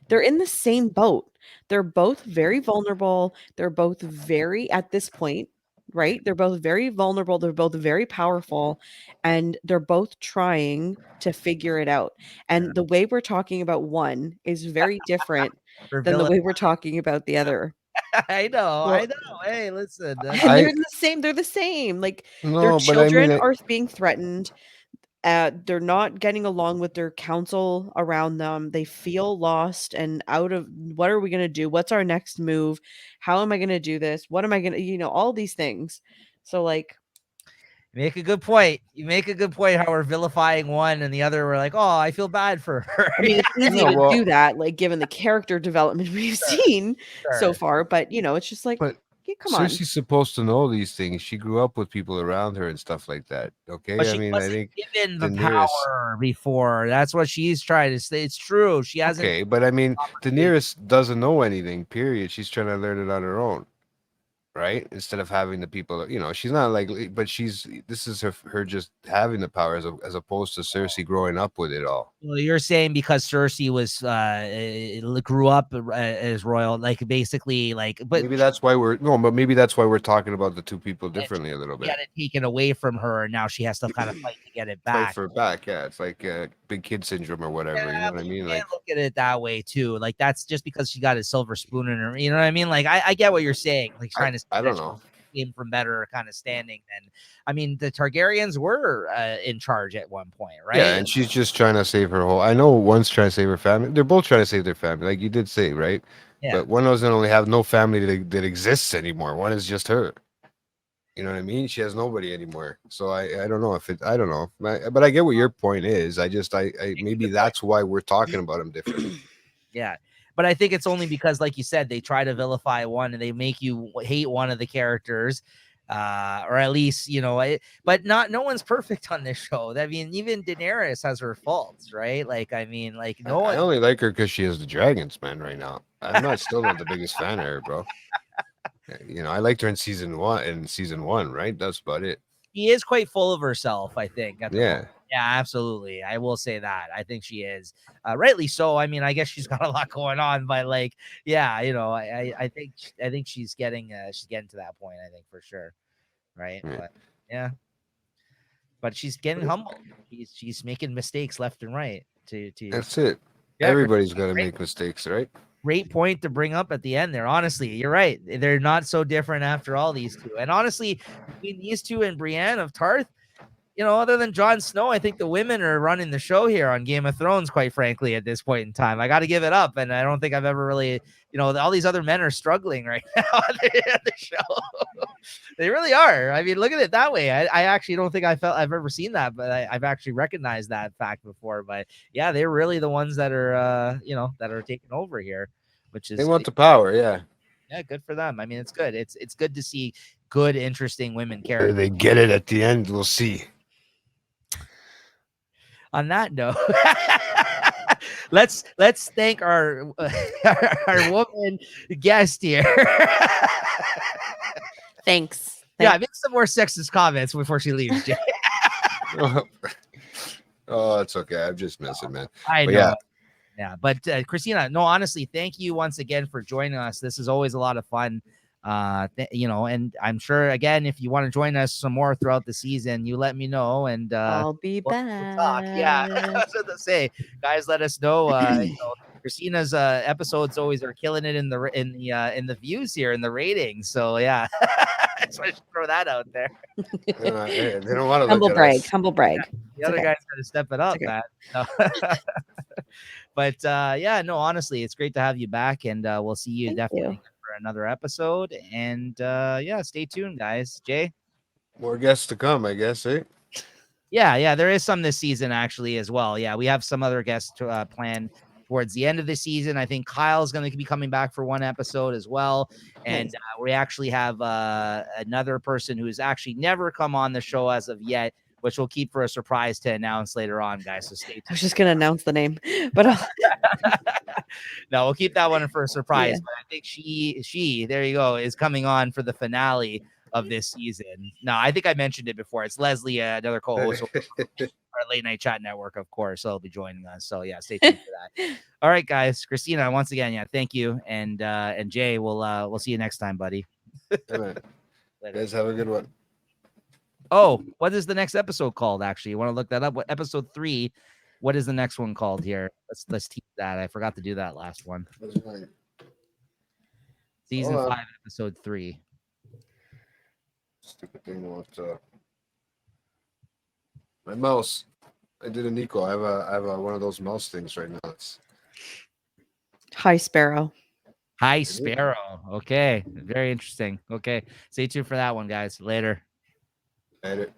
B: they're in the same boat. They're both very vulnerable. They're both very, at this point, right? They're both very vulnerable. They're both very powerful, and they're both trying to figure it out. And the way we're talking about one is very different
A: For
B: than the
A: villain.
B: way we're talking about the other.
A: I know.
C: Well,
A: Hey, listen.
B: And they're
C: I
B: the same. They're the same. Like their
C: no, but I mean,
B: children are being threatened. They're not getting along with their council around them. They feel lost and out of what are we going to do? What's our next move? How am I going to do this? What am I going to, all these things. So, like,
A: You make a good point. You make a good point how we're vilifying one and the other we're like, oh, I feel bad for her.
B: I mean, it's easy
C: no,
B: to
C: well,
B: do that, like, given the character development we've seen so
A: Sure.
B: far. But, it's just like,
C: but
B: yeah, come on.
C: Cersei's supposed to know these things. She grew up with people around her and stuff like that. Okay,
A: But
C: I
A: she
C: mean, I
A: wasn't
C: think
A: given the
C: Daenerys.
A: power before. That's what she's trying to say. It's true. She hasn't.
C: Okay, but I mean, Daenerys doesn't know anything. Period. She's trying to learn it on her own, right? Instead of having the people, she's not like, but this is her just having the power as opposed to Cersei growing up with it all.
A: Well, you're saying because Cersei was grew up as royal, like basically, like, but
C: Maybe that's why maybe that's why we're talking about the two people differently a little
A: she
C: bit.
A: had it taken away from her, and now she has to kind of fight to get it
C: Fight
A: back.
C: for it back, yeah. It's like big kid syndrome or whatever. You know what I mean? Like,
A: Can't look at it that way too. Like that's just because she got a silver spoon in her. You know what I mean? Like I get what you're saying. Like trying to.
C: I don't know.
A: Came from better kind of standing than. I mean, the Targaryens were in charge at one point, right?
C: Yeah, and she's just trying to save her whole. I know one's trying to save her family. They're both trying to save their family, like you did say, right?
A: Yeah.
C: But one doesn't only have no family that exists anymore. One is just her. You know what I mean? She has nobody anymore. So I don't know if it. I don't know. But I get what your point is. I maybe that's why we're talking about them differently.
A: Yeah. But I think it's only because, like you said, they try to vilify one and they make you hate one of the characters, or at least, but no one's perfect on this show. I mean, even Daenerys has her faults, right? Like, I mean, like no one.
C: I only like her because she has the dragons, man. Right now, I'm still not the biggest fan of her, bro. I liked her in season one, right? That's about it.
A: She is quite full of herself, I think.
C: Yeah.
A: Yeah, absolutely. I will say that. I think she is, rightly so. I mean, I guess she's got a lot going on, but like, yeah, I think she's getting to that point. I think for sure, right?
C: Yeah.
A: But yeah, but she's getting humble. She's making mistakes left and right.
C: That's it.
A: Yeah,
C: Everybody's got to make mistakes, right?
A: Great point to bring up at the end there. Honestly, you're right. They're not so different after all, these two. And honestly, between these two and Brienne of Tarth, other than Jon Snow, I think the women are running the show here on Game of Thrones, quite frankly, at this point in time. I got to give it up. And I don't think I've ever really, all these other men are struggling right now on the show. They really are. I mean, look at it that way. I actually don't think I've ever seen that, but I've actually recognized that fact before. But yeah, they're really the ones that are, that are taking over here, which is.
C: They want the power, yeah.
A: Yeah, good for them. I mean, it's good. It's good to see good, interesting women characters.
C: They get it at the end. We'll see.
A: On that note, let's thank our woman guest here.
B: Thanks.
A: Yeah, make some more sexist comments before she leaves, Jay.
C: Oh, it's okay. I'm just messing, man.
A: I know.
C: Yeah.
A: Yeah, but Christina, no, honestly, thank you once again for joining us. This is always a lot of fun. And I'm sure again, if you want to join us some more throughout the season, you let me know, and
B: I'll be back.
A: We'll talk. Yeah, that's what to say, guys. Let us know. Christina's episodes always are killing it in the views here in the ratings. So yeah, I just want to throw that out there.
C: They don't want to
B: Humble
C: look at
B: brag.
C: us.
B: Humble brag.
A: Yeah, the other guy's got to step it up, man. No. But yeah, no, honestly, it's great to have you back, and we'll see you definitely for another episode. And yeah, stay tuned, guys. Jay,
C: more guests to come, I guess, eh?
A: Yeah, there is some this season actually as well. Yeah, we have some other guests planned towards the end of the season. I think Kyle's going to be coming back for one episode as well, and we actually have another person who's actually never come on the show as of yet, which we'll keep for a surprise to announce later on, guys. So stay tuned.
B: I was just going to announce the name, but
A: no, we'll keep that one for a surprise. Yeah. But I think she, there you go, is coming on for the finale of this season. No, I think I mentioned it before. It's Leslie, another co-host of our Late Night Chat Network, of course. So I'll be joining us. So yeah, stay tuned for that. All right, guys. Christina, once again, yeah, thank you. And Jay, we'll see you next time, buddy. Later.
C: Guys, have a good one.
A: Oh, what is the next episode called? Actually, you want to look that up? What episode 3? What is the next one called here? Let's tease that. I forgot to do that last one.
C: That's fine.
A: Season
C: Hold on.
A: 5, episode 3.
C: Stupid thing about my mouse. I did a Nico. I have a one of those mouse things right now. It's
B: Hi, Sparrow.
A: High Sparrow. Okay, very interesting. Okay, stay tuned for that one, guys. Later.
C: edit.